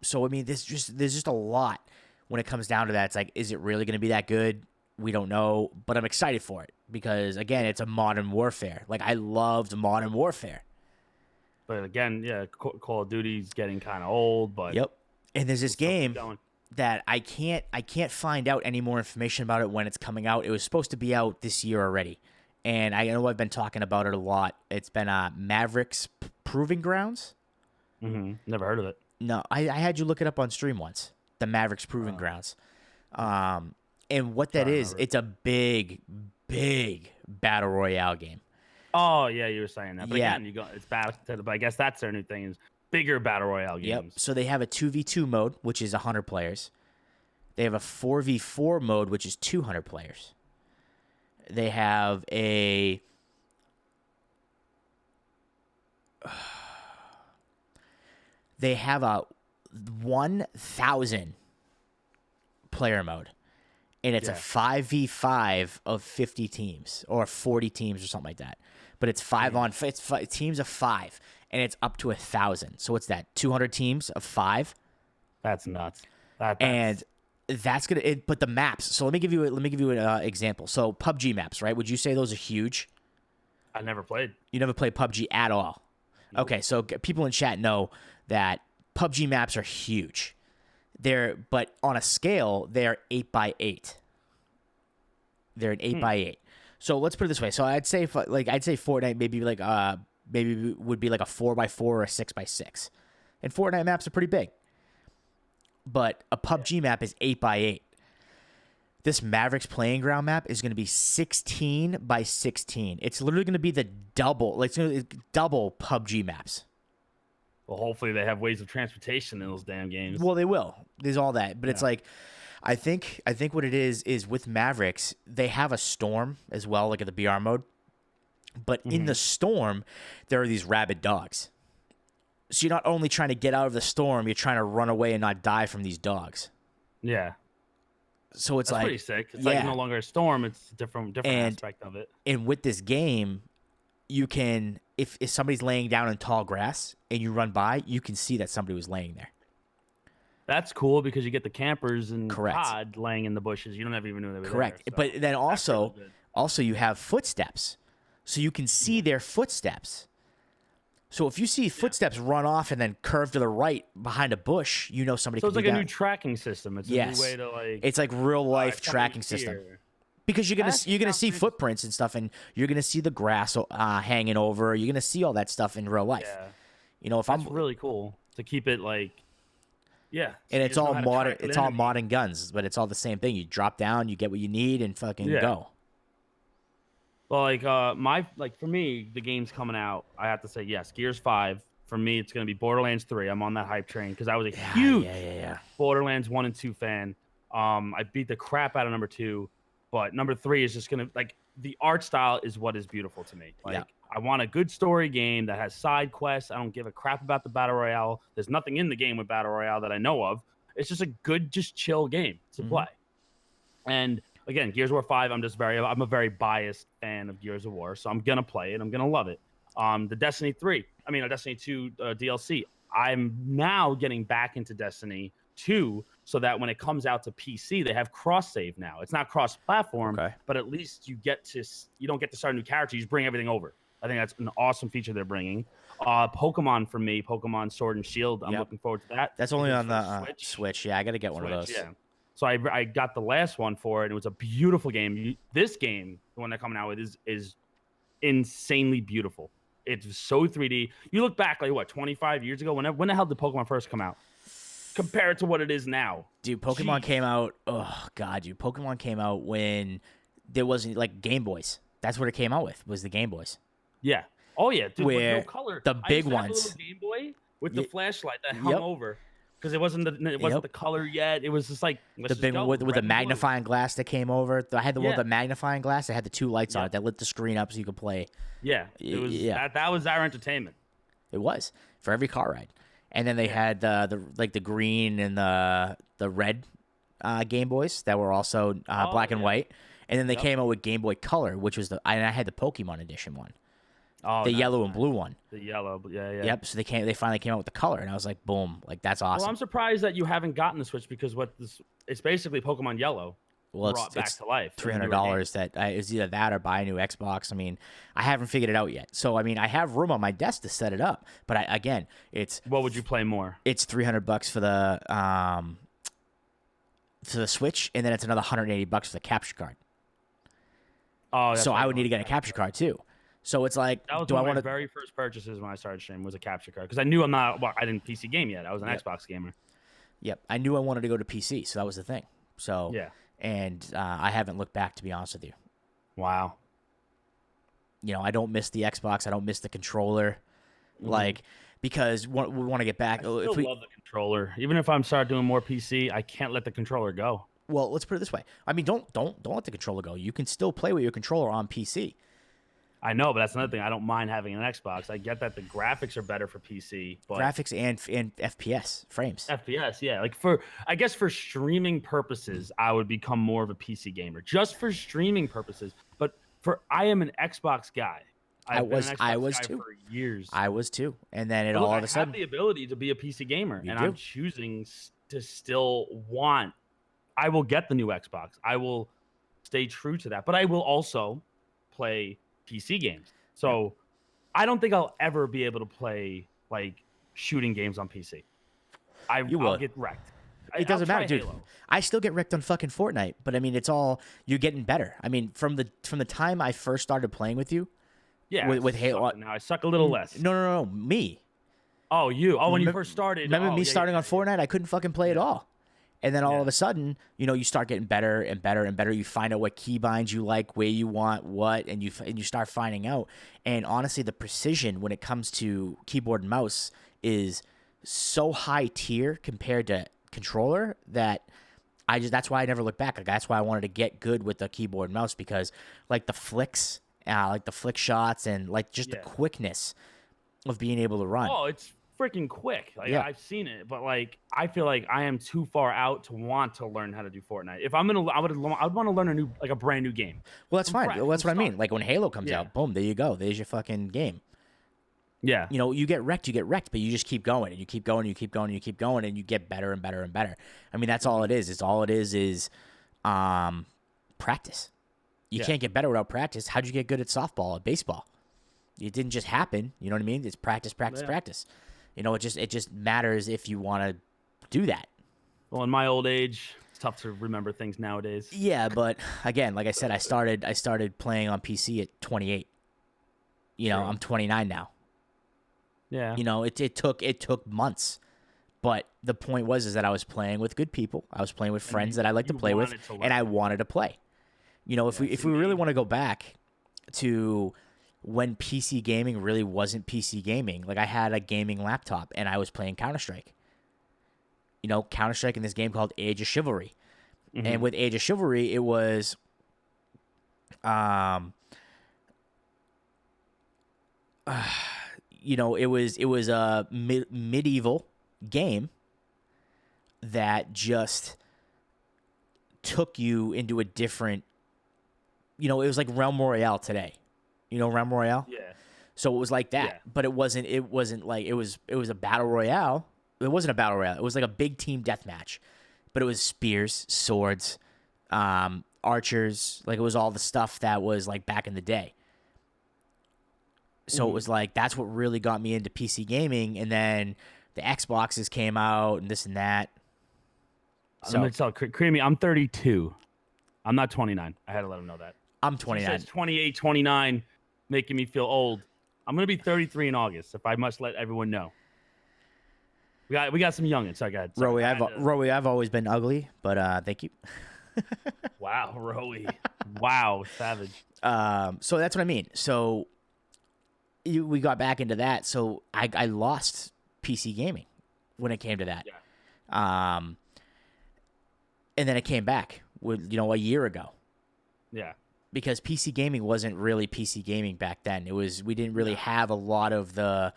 Speaker 1: So I mean, there's just a lot when it comes down to that. It's like, is it really going to be that good? We don't know, but I'm excited for it because again, it's a Modern Warfare. Like I loved Modern Warfare.
Speaker 2: But again, yeah, Call of Duty's getting kind of old. But
Speaker 1: yep. And there's this game that I can't find out any more information about it when it's coming out. It was supposed to be out this year already, and I know I've been talking about it a lot. It's been Mavericks Proving Grounds.
Speaker 2: Never heard of it.
Speaker 1: No, I had you look it up on stream once. The Mavericks Proving Grounds, and what that is, it's a big battle royale game.
Speaker 2: Oh yeah, you were saying that. But again, it's battle. But I guess that's their new thing is bigger battle royale games.
Speaker 1: Yep. So they have a 2v2 mode, which is 100 players. They have a 4v4 mode, which is 200 players. They have a they have a 1,000 player mode, and it's a 5v5 of 50 teams or 40 teams or something like that. But it's teams of 5, and it's up to 1,000. So what's that? 200 teams of 5.
Speaker 2: That's nuts.
Speaker 1: And that's gonna. But the maps. So let me give you an example. So PUBG maps, right? Would you say those are huge?
Speaker 2: I never played.
Speaker 1: You never played PUBG at all. Nope. Okay, so people in chat know that PUBG maps are huge. But on a scale, they're 8x8. They're an 8x8. So let's put it this way. So I'd say Fortnite maybe would be like a 4x4 or a 6x6, and Fortnite maps are pretty big. But a PUBG map is 8x8. This Mavericks Playing Ground map is going to be 16x16. It's literally going to be the double, like double PUBG maps.
Speaker 2: Well, hopefully they have ways of transportation in those damn games.
Speaker 1: Well, they will. There's all that, but it's like, I think what it is with Mavericks, they have a storm as well, like at the BR mode. But in the storm, there are these rabid dogs. So you're not only trying to get out of the storm, you're trying to run away and not die from these dogs.
Speaker 2: Yeah.
Speaker 1: So it's
Speaker 2: That's pretty sick. It's like no longer a storm; it's a different aspect of it.
Speaker 1: And with this game, you can if somebody's laying down in tall grass and you run by, you can see that somebody was laying there.
Speaker 2: That's cool because you get the campers and COD laying in the bushes. You don't ever even know they were
Speaker 1: correct.
Speaker 2: there. So
Speaker 1: but then also you have footsteps, so you can see their footsteps. So if you see footsteps run off and then curve to the right behind a bush, you know somebody. So
Speaker 2: it's like a new tracking system. It's a new way to like.
Speaker 1: It's like real life tracking system. Because you're gonna see footprints and stuff, and you're gonna see the grass hanging over. You're gonna see all that stuff in real life.
Speaker 2: Yeah.
Speaker 1: You know,
Speaker 2: that's really cool to keep it like. Yeah.
Speaker 1: And it's all modern. It's all modern guns, but it's all the same thing. You drop down, you get what you need, and fucking go.
Speaker 2: Well, for me, the game's coming out. I have to say yes. Gears 5 for me, it's gonna be Borderlands 3. I'm on that hype train because I was a huge Borderlands 1 and 2 fan. I beat the crap out of number 2, but number 3 is just gonna the art style is what is beautiful to me. I want a good story game that has side quests. I don't give a crap about the battle royale. There's nothing in the game with battle royale that I know of. It's just a good, just chill game to play. And again, Gears of War 5, I'm a very biased fan of Gears of War, so I'm gonna play it. I'm gonna love it. The Destiny 2 DLC. I'm now getting back into Destiny 2 so that when it comes out to PC, they have cross save now. It's not cross platform, but at least you don't get to start a new character. You just bring everything over. I think that's an awesome feature they're bringing. Pokemon for me, Pokemon Sword and Shield. I'm looking forward to that.
Speaker 1: That's only on the Switch. Yeah, I got to get one of those.
Speaker 2: Yeah. So I got the last one for it. And it was a beautiful game. This game, the one they're coming out with, is insanely beautiful. It's so 3D. You look back, like, what, 25 years ago? When the hell did Pokemon first come out? Compare it to what it is now.
Speaker 1: Dude, Pokemon came out. Oh, God, dude. Pokemon came out when there wasn't, like, Game Boys. That's what it came out with, was the Game Boys.
Speaker 2: Yeah. Oh, yeah. Dude,
Speaker 1: where
Speaker 2: with no color.
Speaker 1: the big ones.
Speaker 2: I used to have a little Game Boy with the flashlight that hung over. Because it wasn't the color yet. It was just like
Speaker 1: the big one with the magnifying glass that came over. I had the one with the magnifying glass. It had the 2 lights on it that lit the screen up so you could play.
Speaker 2: Yeah, it was. That was our entertainment.
Speaker 1: It was for every car ride. And then they had the green and the red Game Boys that were also black and white. And then they came out with Game Boy Color, which was I had the Pokemon edition one. The yellow and blue one.
Speaker 2: The yellow, yeah.
Speaker 1: Yep. So they finally came out with the color, and I was like, boom, like that's awesome.
Speaker 2: Well, I'm surprised that you haven't gotten the Switch because it's basically Pokemon Yellow brought back to life.
Speaker 1: $300 that is either that or buy a new Xbox. I mean, I haven't figured it out yet. So I mean, I have room on my desk to set it up, but it's
Speaker 2: what would you play more?
Speaker 1: It's $300 for the Switch, and then it's another $180 for the capture card.
Speaker 2: Oh,
Speaker 1: so I would need to get a capture card too. So it's like,
Speaker 2: that was one of my very first purchases when I started streaming was a capture card because I knew I didn't PC game yet. I was an Xbox gamer.
Speaker 1: Yep, I knew I wanted to go to PC, so that was the thing. So and I haven't looked back, to be honest with you.
Speaker 2: Wow.
Speaker 1: I don't miss the Xbox. I don't miss the controller, because we want to get back.
Speaker 2: I still love the controller, even if I'm start doing more PC. I can't let the controller go.
Speaker 1: Well, let's put it this way. I mean, don't let the controller go. You can still play with your controller on PC.
Speaker 2: I know, but that's another thing. I don't mind having an Xbox. I get that the graphics are better for PC, but
Speaker 1: graphics and FPS frames.
Speaker 2: FPS, yeah. Like I guess for streaming purposes, I would become more of a PC gamer, just for streaming purposes. But I am an Xbox guy.
Speaker 1: I was too
Speaker 2: for years.
Speaker 1: I was too, and then all of a sudden,
Speaker 2: I have the ability to be a PC gamer, I'm choosing to still want. I will get the new Xbox. I will stay true to that, but I will also play PC games. So I don't think I'll ever be able to play like shooting games on PC. I'll get wrecked.
Speaker 1: It doesn't matter, dude.
Speaker 2: Halo.
Speaker 1: I still get wrecked on fucking Fortnite, but I mean, it's all you're getting better. I mean, from the time I first started playing with you, with Halo.
Speaker 2: Now I suck a little less.
Speaker 1: No, me.
Speaker 2: Oh, you. Oh, when you first started.
Speaker 1: Remember me starting on Fortnite? I couldn't fucking play at all. And then all of a sudden, you start getting better and better and better. You find out what keybinds you like, where you want what, and you start finding out. And honestly, the precision when it comes to keyboard and mouse is so high tier compared to controller that that's why I never look back. Like, that's why I wanted to get good with the keyboard and mouse because like the flicks, like the flick shots, and like just the quickness of being able to run.
Speaker 2: Oh, it's freaking quick. Like I've seen it, but like I feel like I am too far out to want to learn how to do Fortnite. If I would want to learn a brand new game.
Speaker 1: Well, that's fine. That's what I mean. Like when Halo comes out, boom, there you go. There's your fucking game.
Speaker 2: Yeah.
Speaker 1: You get wrecked, but you just keep going and you keep going, and you keep going, and you keep going, and you get better and better and better. I mean, that's all it is. All it is practice. You can't get better without practice. How'd you get good at softball or baseball? It didn't just happen. You know what I mean? It's practice, practice. It just matters if you want to do that.
Speaker 2: Well, in my old age, it's tough to remember things nowadays.
Speaker 1: Yeah, but again, like I said, I started playing on PC at 28. I'm 29 now.
Speaker 2: Yeah.
Speaker 1: It took months. But the point was that I was playing with good people. I was playing with friends that I like to play with, and I wanted to play. If we really want to go back to when PC gaming really wasn't PC gaming, like I had a gaming laptop and I was playing Counter-Strike. Counter-Strike in this game called Age of Chivalry. Mm-hmm. And with Age of Chivalry, it was it was a medieval game that just took you into a different, it was like Realm Royale today. Realm Royale?
Speaker 2: Yeah.
Speaker 1: So it was like that,
Speaker 2: Yeah.
Speaker 1: but it wasn't like, it was a battle royale. It wasn't a battle royale. It was like a big team deathmatch, but it was spears, swords, archers. Like, it was all the stuff that was like back in the day. So it was like, that's what really got me into PC gaming. And then the Xboxes came out and this and that.
Speaker 2: So, I'm going to tell Creamy, I'm 32. I'm not 29. I had to let him know that.
Speaker 1: I'm 29.
Speaker 2: He says 28, 29, making me feel old. I'm going to be 33 in August, if I must let everyone know. We got some youngins. So go ahead.
Speaker 1: Rowie, I've always been ugly, but thank you.
Speaker 2: Wow, Rowie. Wow, savage.
Speaker 1: So that's what I mean. So we got back into that. So I lost PC gaming when it came to that.
Speaker 2: Yeah.
Speaker 1: And then it came back with a year ago.
Speaker 2: Yeah.
Speaker 1: Because PC gaming wasn't really PC gaming back then. We didn't really have a lot of the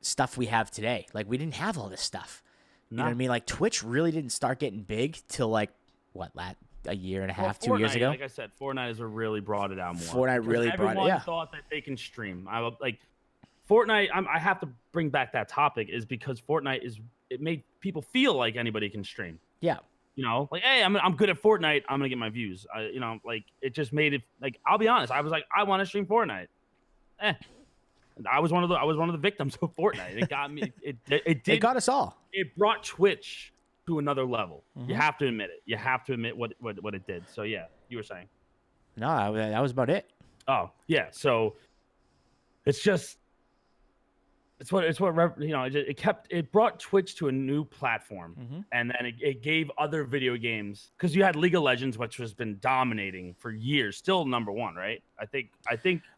Speaker 1: stuff we have today. Like, we didn't have all this stuff. You know what I mean? Like, Twitch really didn't start getting big till like a year and a half, 2 years ago.
Speaker 2: Like I said, Fortnite has really brought it out more.
Speaker 1: Fortnite really brought it. Yeah.
Speaker 2: Everyone thought that they can stream. Fortnite. I have to bring back that topic is because Fortnite it made people feel like anybody can stream.
Speaker 1: Yeah.
Speaker 2: Like, hey, I'm good at Fortnite. I'm gonna get my views. It just made it like, I'll be honest. I was like, I want to stream Fortnite. I was one of the victims of Fortnite. It got me. It
Speaker 1: got us all.
Speaker 2: It brought Twitch to another level.
Speaker 1: Mm-hmm.
Speaker 2: You have to admit it. You have to admit what it did. So yeah, you were saying.
Speaker 1: No, that was about it.
Speaker 2: Oh yeah. So it brought Twitch to a new platform, and then it gave other video games, because you had League of Legends, which has been domaminating for years, still number one, right? I think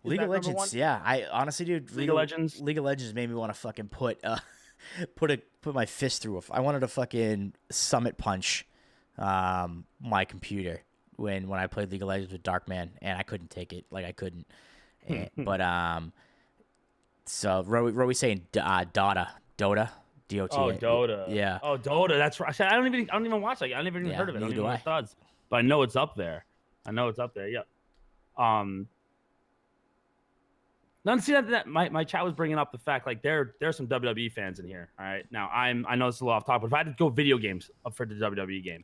Speaker 1: League of Legends. Yeah, I honestly, dude,
Speaker 2: League of Legends
Speaker 1: made me want to fucking put my fist through I wanted to fucking summit punch my computer when I played League of Legends with Darkman, and I couldn't take it. Like, I couldn't. But so Rowie saying Dota, DOTA.
Speaker 2: Oh, Dota.
Speaker 1: Yeah.
Speaker 2: Oh, Dota. That's right. I don't even watch it. I never even heard of it. I don't even know what it does. But I know it's up there. Yeah. Now, see that my chat was bringing up the fact, like, there's some WWE fans in here. All right. Now I know it's a lot off topic, but if I had to go video games up for the WWE game,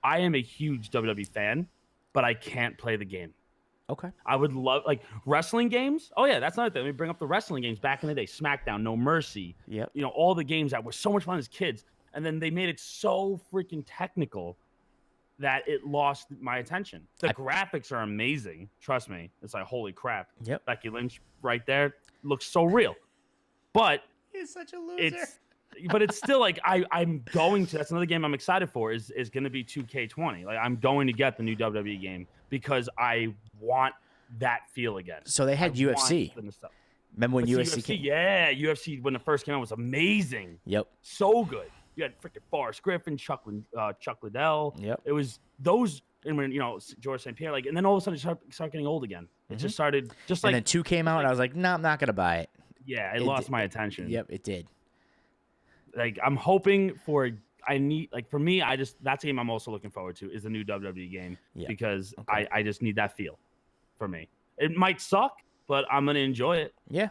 Speaker 2: I am a huge WWE fan, but I can't play the game.
Speaker 1: Okay.
Speaker 2: I would love, like, wrestling games. Oh yeah, that's another thing. Let me bring up the wrestling games back in the day. SmackDown, No Mercy.
Speaker 1: Yep.
Speaker 2: All the games that were so much fun as kids, and then they made it so freaking technical that it lost my attention. The graphics are amazing. Trust me. It's like, holy crap.
Speaker 1: Yep.
Speaker 2: Becky Lynch right there looks so real. But
Speaker 1: he's such a loser.
Speaker 2: But it's still like, I'm going to. That's another game I'm excited for. Is going to be 2K20. Like, I'm going to get the new WWE game because I want that feel again.
Speaker 1: So they had UFC. Remember when UFC came?
Speaker 2: Yeah, UFC when it first came out was amazing.
Speaker 1: Yep.
Speaker 2: So good. You had freaking Forrest Griffin, Chuck Liddell.
Speaker 1: Yep.
Speaker 2: It was those, and when George St. Pierre, like, and then all of a sudden it started getting old again. It just started just like.
Speaker 1: And then 2 came out, and I was like, no, I'm not gonna buy it.
Speaker 2: Yeah, it lost my attention.
Speaker 1: Yep, it did.
Speaker 2: Like, I'm hoping for. For me, that's the game I'm also looking forward to is the new WWE game, because I just need that feel for me. It might suck, but I'm going to enjoy it.
Speaker 1: Yeah.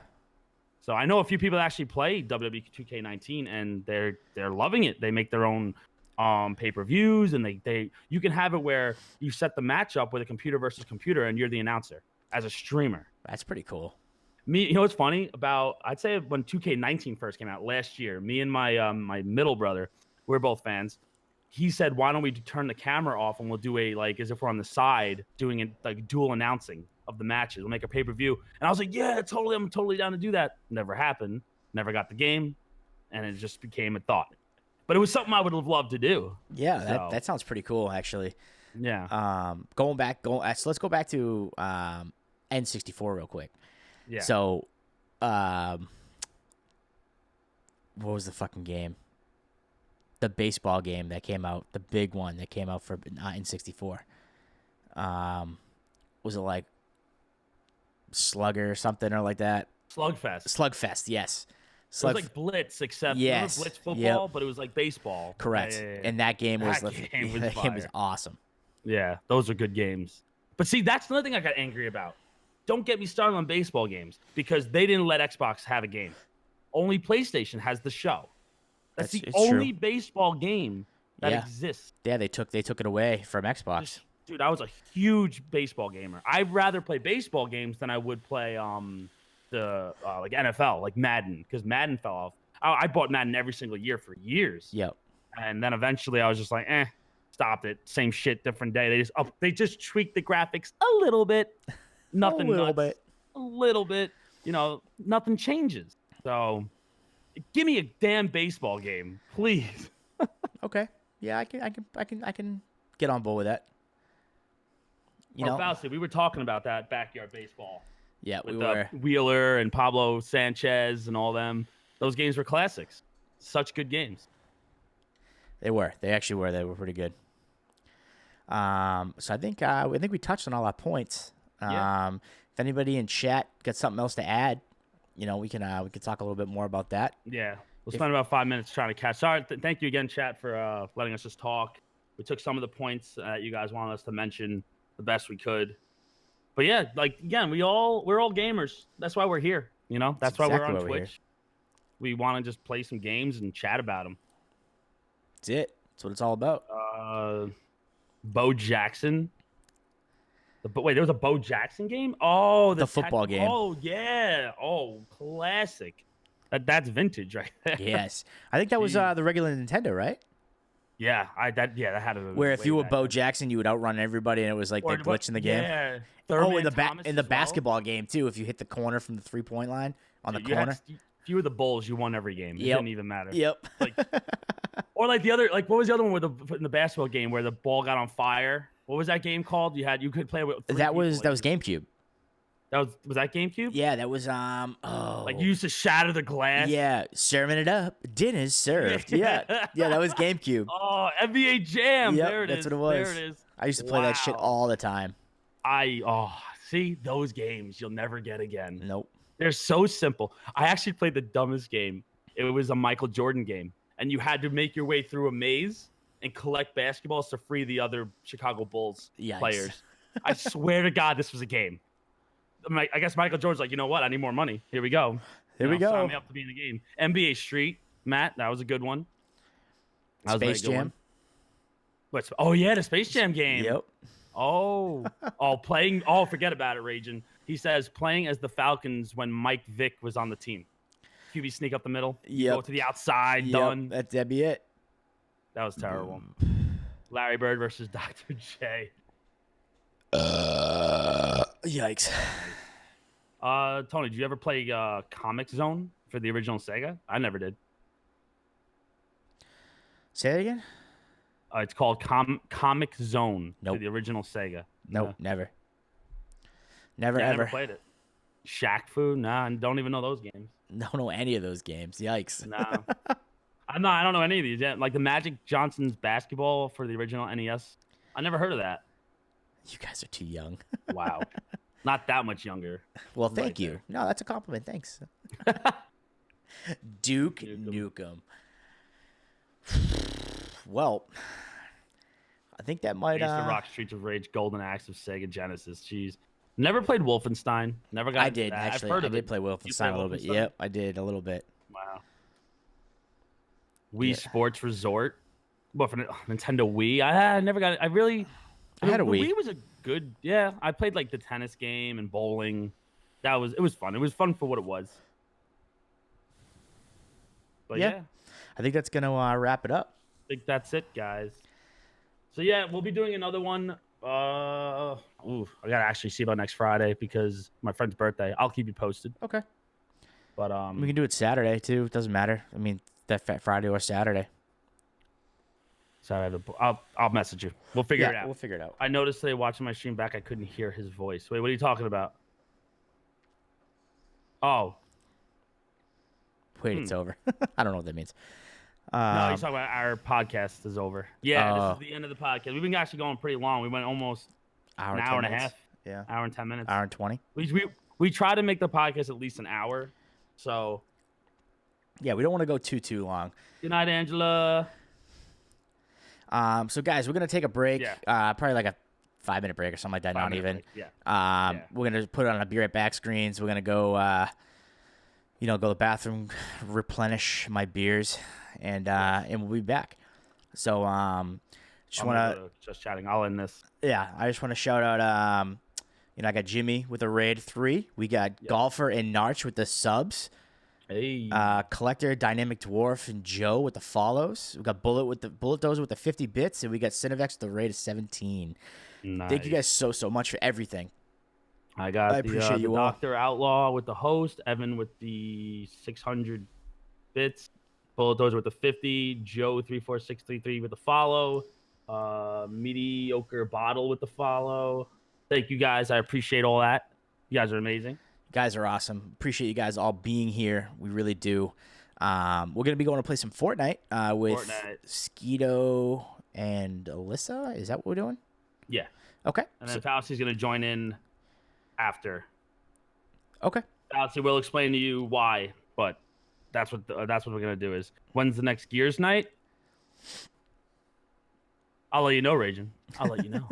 Speaker 2: So I know a few people that actually play WWE 2K19, and they're loving it. They make their own pay-per-views, and you can have it where you set the match up with a computer versus computer, and you're the announcer as a streamer.
Speaker 1: That's pretty cool.
Speaker 2: You know what's funny about, I'd say when 2K19 first came out last year, me and my my middle brother, we're both fans. He said, why don't we turn the camera off and we'll do as if we're on the side doing it, like, dual announcing of the matches. We'll make a pay-per-view. And I was like, yeah, totally. I'm totally down to do that. Never happened. Never got the game. And it just became a thought. But it was something I would have loved to do.
Speaker 1: Yeah, that sounds pretty cool, actually.
Speaker 2: Yeah.
Speaker 1: So let's go back to N64 real quick.
Speaker 2: Yeah.
Speaker 1: So, what was the fucking game? The baseball game that came out, the big one that came out for N64. Was it like Slugger or something or like that?
Speaker 2: Slugfest.
Speaker 1: Slugfest, yes.
Speaker 2: It was like Blitz, except remember Blitz football, but it was like baseball.
Speaker 1: Correct.
Speaker 2: Yeah.
Speaker 1: And that game was
Speaker 2: that
Speaker 1: game was awesome.
Speaker 2: Yeah, those are good games. But see, that's another thing I got angry about. Don't get me started on baseball games because they didn't let Xbox have a game. Only PlayStation has the show. That's the only baseball game that exists.
Speaker 1: Yeah, they took it away from Xbox.
Speaker 2: Dude, I was a huge baseball gamer. I'd rather play baseball games than I would play like NFL, like Madden, because Madden fell off. I bought Madden every single year for years.
Speaker 1: Yep.
Speaker 2: And then eventually I was just like, stopped it. Same shit, different day. They just tweaked the graphics a little bit. Nothing nuts. A little bit. You know, nothing changes. So give me a damn baseball game, please.
Speaker 1: Okay. Yeah, I can get on board with that. You know,
Speaker 2: Fauci, we were talking about that backyard baseball.
Speaker 1: Yeah,
Speaker 2: with
Speaker 1: we were.
Speaker 2: Wheeler and Pablo Sanchez and all them. Those games were classics. Such good games.
Speaker 1: They were. They actually were. They were pretty good. So I think we touched on all our points. If anybody in chat got something else to add, you know, we can talk a little bit more about that.
Speaker 2: Yeah, we'll spend about 5 minutes trying to catch. Sorry, thank you again, chat, for letting us just talk. We took some of the points you guys wanted us to mention the best we could. But yeah, like again, we're all gamers. That's why we're here. You know, that's why we're on Twitch. We want to just play some games and chat about them.
Speaker 1: That's it. That's what it's all about.
Speaker 2: Bo Jackson. Wait, there was a Bo Jackson game? Oh,
Speaker 1: the football game.
Speaker 2: Oh, yeah. Oh, classic. That's vintage right there.
Speaker 1: Yes. I think that was the regular Nintendo, right?
Speaker 2: Yeah, that had a
Speaker 1: where if you were Bo Jackson, you would outrun everybody, and it was like they glitch in the game.
Speaker 2: Yeah.
Speaker 1: In the basketball game too. If you hit the corner from the 3-point line on the corner,
Speaker 2: if you were the Bulls, you won every game. It didn't even matter.
Speaker 1: Yep.
Speaker 2: Or like the other, like what was the other one in the basketball game where the ball got on fire? What was that game called? You could play with.
Speaker 1: That was GameCube.
Speaker 2: Was that GameCube?
Speaker 1: Yeah, that was
Speaker 2: like you used to shatter the glass.
Speaker 1: Yeah, serving it up. Dinner's served. Yeah, that was GameCube.
Speaker 2: Oh, NBA Jam.
Speaker 1: Yep,
Speaker 2: there it is.
Speaker 1: That's what it was.
Speaker 2: There it is.
Speaker 1: I used to play that shit all the time.
Speaker 2: See those games you'll never get again.
Speaker 1: Nope.
Speaker 2: They're so simple. I actually played the dumbest game. It was a Michael Jordan game, and you had to make your way through a maze and collect basketballs to free the other Chicago Bulls players. I swear to God, this was a game. I guess Michael Jordan's like, you know what? I need more money. Here we go.
Speaker 1: Here we go.
Speaker 2: Sign me up to be in the game. NBA Street, Matt. That was a good one.
Speaker 1: Space Jam.
Speaker 2: Oh yeah, the Space Jam game.
Speaker 1: Yep.
Speaker 2: Playing. Oh, forget about it, Ragin. He says playing as the Falcons when Mike Vick was on the team. QB sneak up the middle. Go to the outside. Done.
Speaker 1: That'd be it.
Speaker 2: That was terrible. Larry Bird versus Dr. J.
Speaker 1: Yikes.
Speaker 2: Tony, did you ever play Comic Zone for the original Sega? I never did.
Speaker 1: Say that again?
Speaker 2: It's called Comic Zone
Speaker 1: for
Speaker 2: the original Sega.
Speaker 1: Nope, never. Never ever.
Speaker 2: Never played it. Shaq Fu? Nah, I don't even know those games.
Speaker 1: Don't know any of those games. Yikes.
Speaker 2: No. I don't know any of these. Yeah, like the Magic Johnson's basketball for the original NES. I never heard of that.
Speaker 1: You guys are too young.
Speaker 2: Wow. Not that much younger.
Speaker 1: Well, thank you. There. No, that's a compliment. Thanks. Duke Nukem. Well, I think that might.
Speaker 2: I used to rock Streets of Rage, Golden Axe of Sega Genesis. Jeez. Never played Wolfenstein. Never got.
Speaker 1: I did actually. I did play Wolfenstein a little bit. Yep, I did a little bit.
Speaker 2: Wow. Wii Sports Resort. What for Nintendo Wii? I never got it. I had a Wii. Wii was a good. Yeah, I played like the tennis game and bowling. It was fun. It was fun for what it was. But yeah.
Speaker 1: I think that's gonna wrap it up.
Speaker 2: I think that's it, guys. So yeah, we'll be doing another one. I gotta actually see about next Friday because my friend's birthday. I'll keep you posted.
Speaker 1: Okay.
Speaker 2: But
Speaker 1: we can do it Saturday too. It doesn't matter. I mean, that Friday or Saturday.
Speaker 2: Saturday. I'll message you. We'll figure it out.
Speaker 1: We'll figure it out.
Speaker 2: I noticed today watching my stream back, I couldn't hear his voice. Wait, what are you talking about? Oh.
Speaker 1: Wait, it's over. I don't know what that means.
Speaker 2: No, he's talking about our podcast is over. Yeah, this is the end of the podcast. We've been actually going pretty long. We went almost an hour and a half.
Speaker 1: Yeah.
Speaker 2: Hour and 10 minutes.
Speaker 1: Hour and 20.
Speaker 2: We try to make the podcast at least an hour. So
Speaker 1: Yeah, we don't want to go too long.
Speaker 2: Good night, Angela.
Speaker 1: So guys, we're gonna take a break.
Speaker 2: Yeah.
Speaker 1: Probably like a 5-minute break or something like that. Not even.
Speaker 2: Break. Yeah.
Speaker 1: We're gonna put it on a Be Right Back screens. We're gonna go, go to the bathroom, replenish my beers, and we'll be back. So
Speaker 2: just chatting. I'll end this.
Speaker 1: Yeah, I just want to shout out. I got Jimmy with a raid 3. We got Golfer and Narch with the subs.
Speaker 2: Hey.
Speaker 1: Collector, Dynamic Dwarf, and Joe with the follows. We got Bullet Dozer with the 50 bits, and we got Cinevex with the raid of 17.
Speaker 2: Nice.
Speaker 1: Thank you guys so much for everything.
Speaker 2: I appreciate you all. Dr. Outlaw with the host, Evan with the 600 bits, Bullet Dozer with the 50, Joe 34633 with the follow, Mediocre Bottle with the follow. Thank you guys. I appreciate all that. You guys are amazing.
Speaker 1: You guys are awesome. Appreciate you guys all being here. We really do. We're gonna be going to play some Fortnite with Skeeto and Alyssa. Is that what we're doing?
Speaker 2: Yeah.
Speaker 1: Okay.
Speaker 2: And then Fauci's gonna join in after.
Speaker 1: Okay.
Speaker 2: Fauci will explain to you why, but that's what we're gonna do. Is when's the next Gears night? I'll let you know, Ragin. I'll let you know.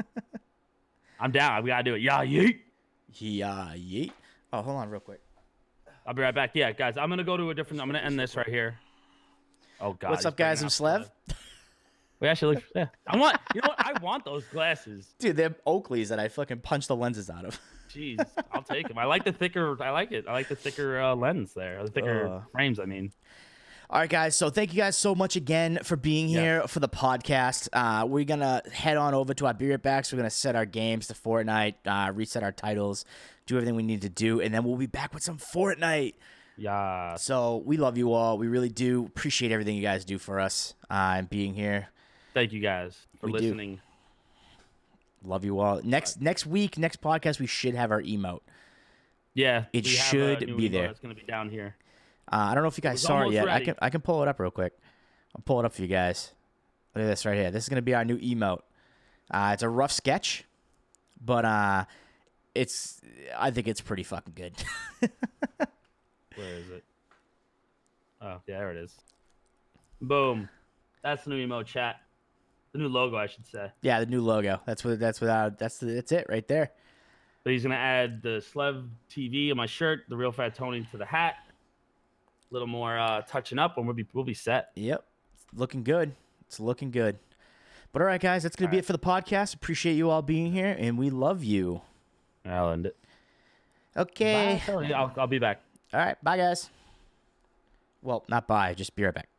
Speaker 2: I'm down. We gotta do it. Yeah, yeet.
Speaker 1: Yeah, yeet. Oh, hold on real quick.
Speaker 2: I'll be right back. Yeah, guys, I'm gonna go to a different. I'm gonna end this right here. Oh God.
Speaker 1: What's up, guys? I'm Slev.
Speaker 2: We actually look. Yeah. I want. You know what? I want those glasses.
Speaker 1: Dude, they're Oakleys that I fucking punched the lenses out of.
Speaker 2: Jeez, I'll take them. I like the thicker. I like it. I like the thicker lens there. The thicker frames. I mean.
Speaker 1: All right, guys. So thank you guys so much again for being here for the podcast. We're going to head on over to our Be Right Backs. We're going to set our games to Fortnite, reset our titles, do everything we need to do, and then we'll be back with some Fortnite.
Speaker 2: Yeah.
Speaker 1: So we love you all. We really do appreciate everything you guys do for us and being here.
Speaker 2: Thank you guys for listening.
Speaker 1: Love you all. Next week, next podcast, we should have our emote.
Speaker 2: Yeah.
Speaker 1: It should be there.
Speaker 2: It's going to be down here.
Speaker 1: I don't know if you guys saw it yet.
Speaker 2: Ready.
Speaker 1: I can pull it up real quick. I'll pull it up for you guys. Look at this right here. This is going to be our new emote. It's a rough sketch, but I think it's pretty fucking good.
Speaker 2: Where is it? Oh, yeah, there it is. Boom. That's the new emote, chat. The new logo, I should say.
Speaker 1: Yeah, the new logo. That's it right there.
Speaker 2: But he's gonna add the Slev TV on my shirt, the Real Fat Tony to the hat. A little more touching up, and we'll be set.
Speaker 1: Yep, it's looking good. It's looking good. But all right, guys, that's gonna be it for the podcast. Appreciate you all being here, and we love you.
Speaker 2: I'll end it.
Speaker 1: Okay.
Speaker 2: Bye. I'll be back.
Speaker 1: All right, bye, guys. Well, not bye. Just be right back.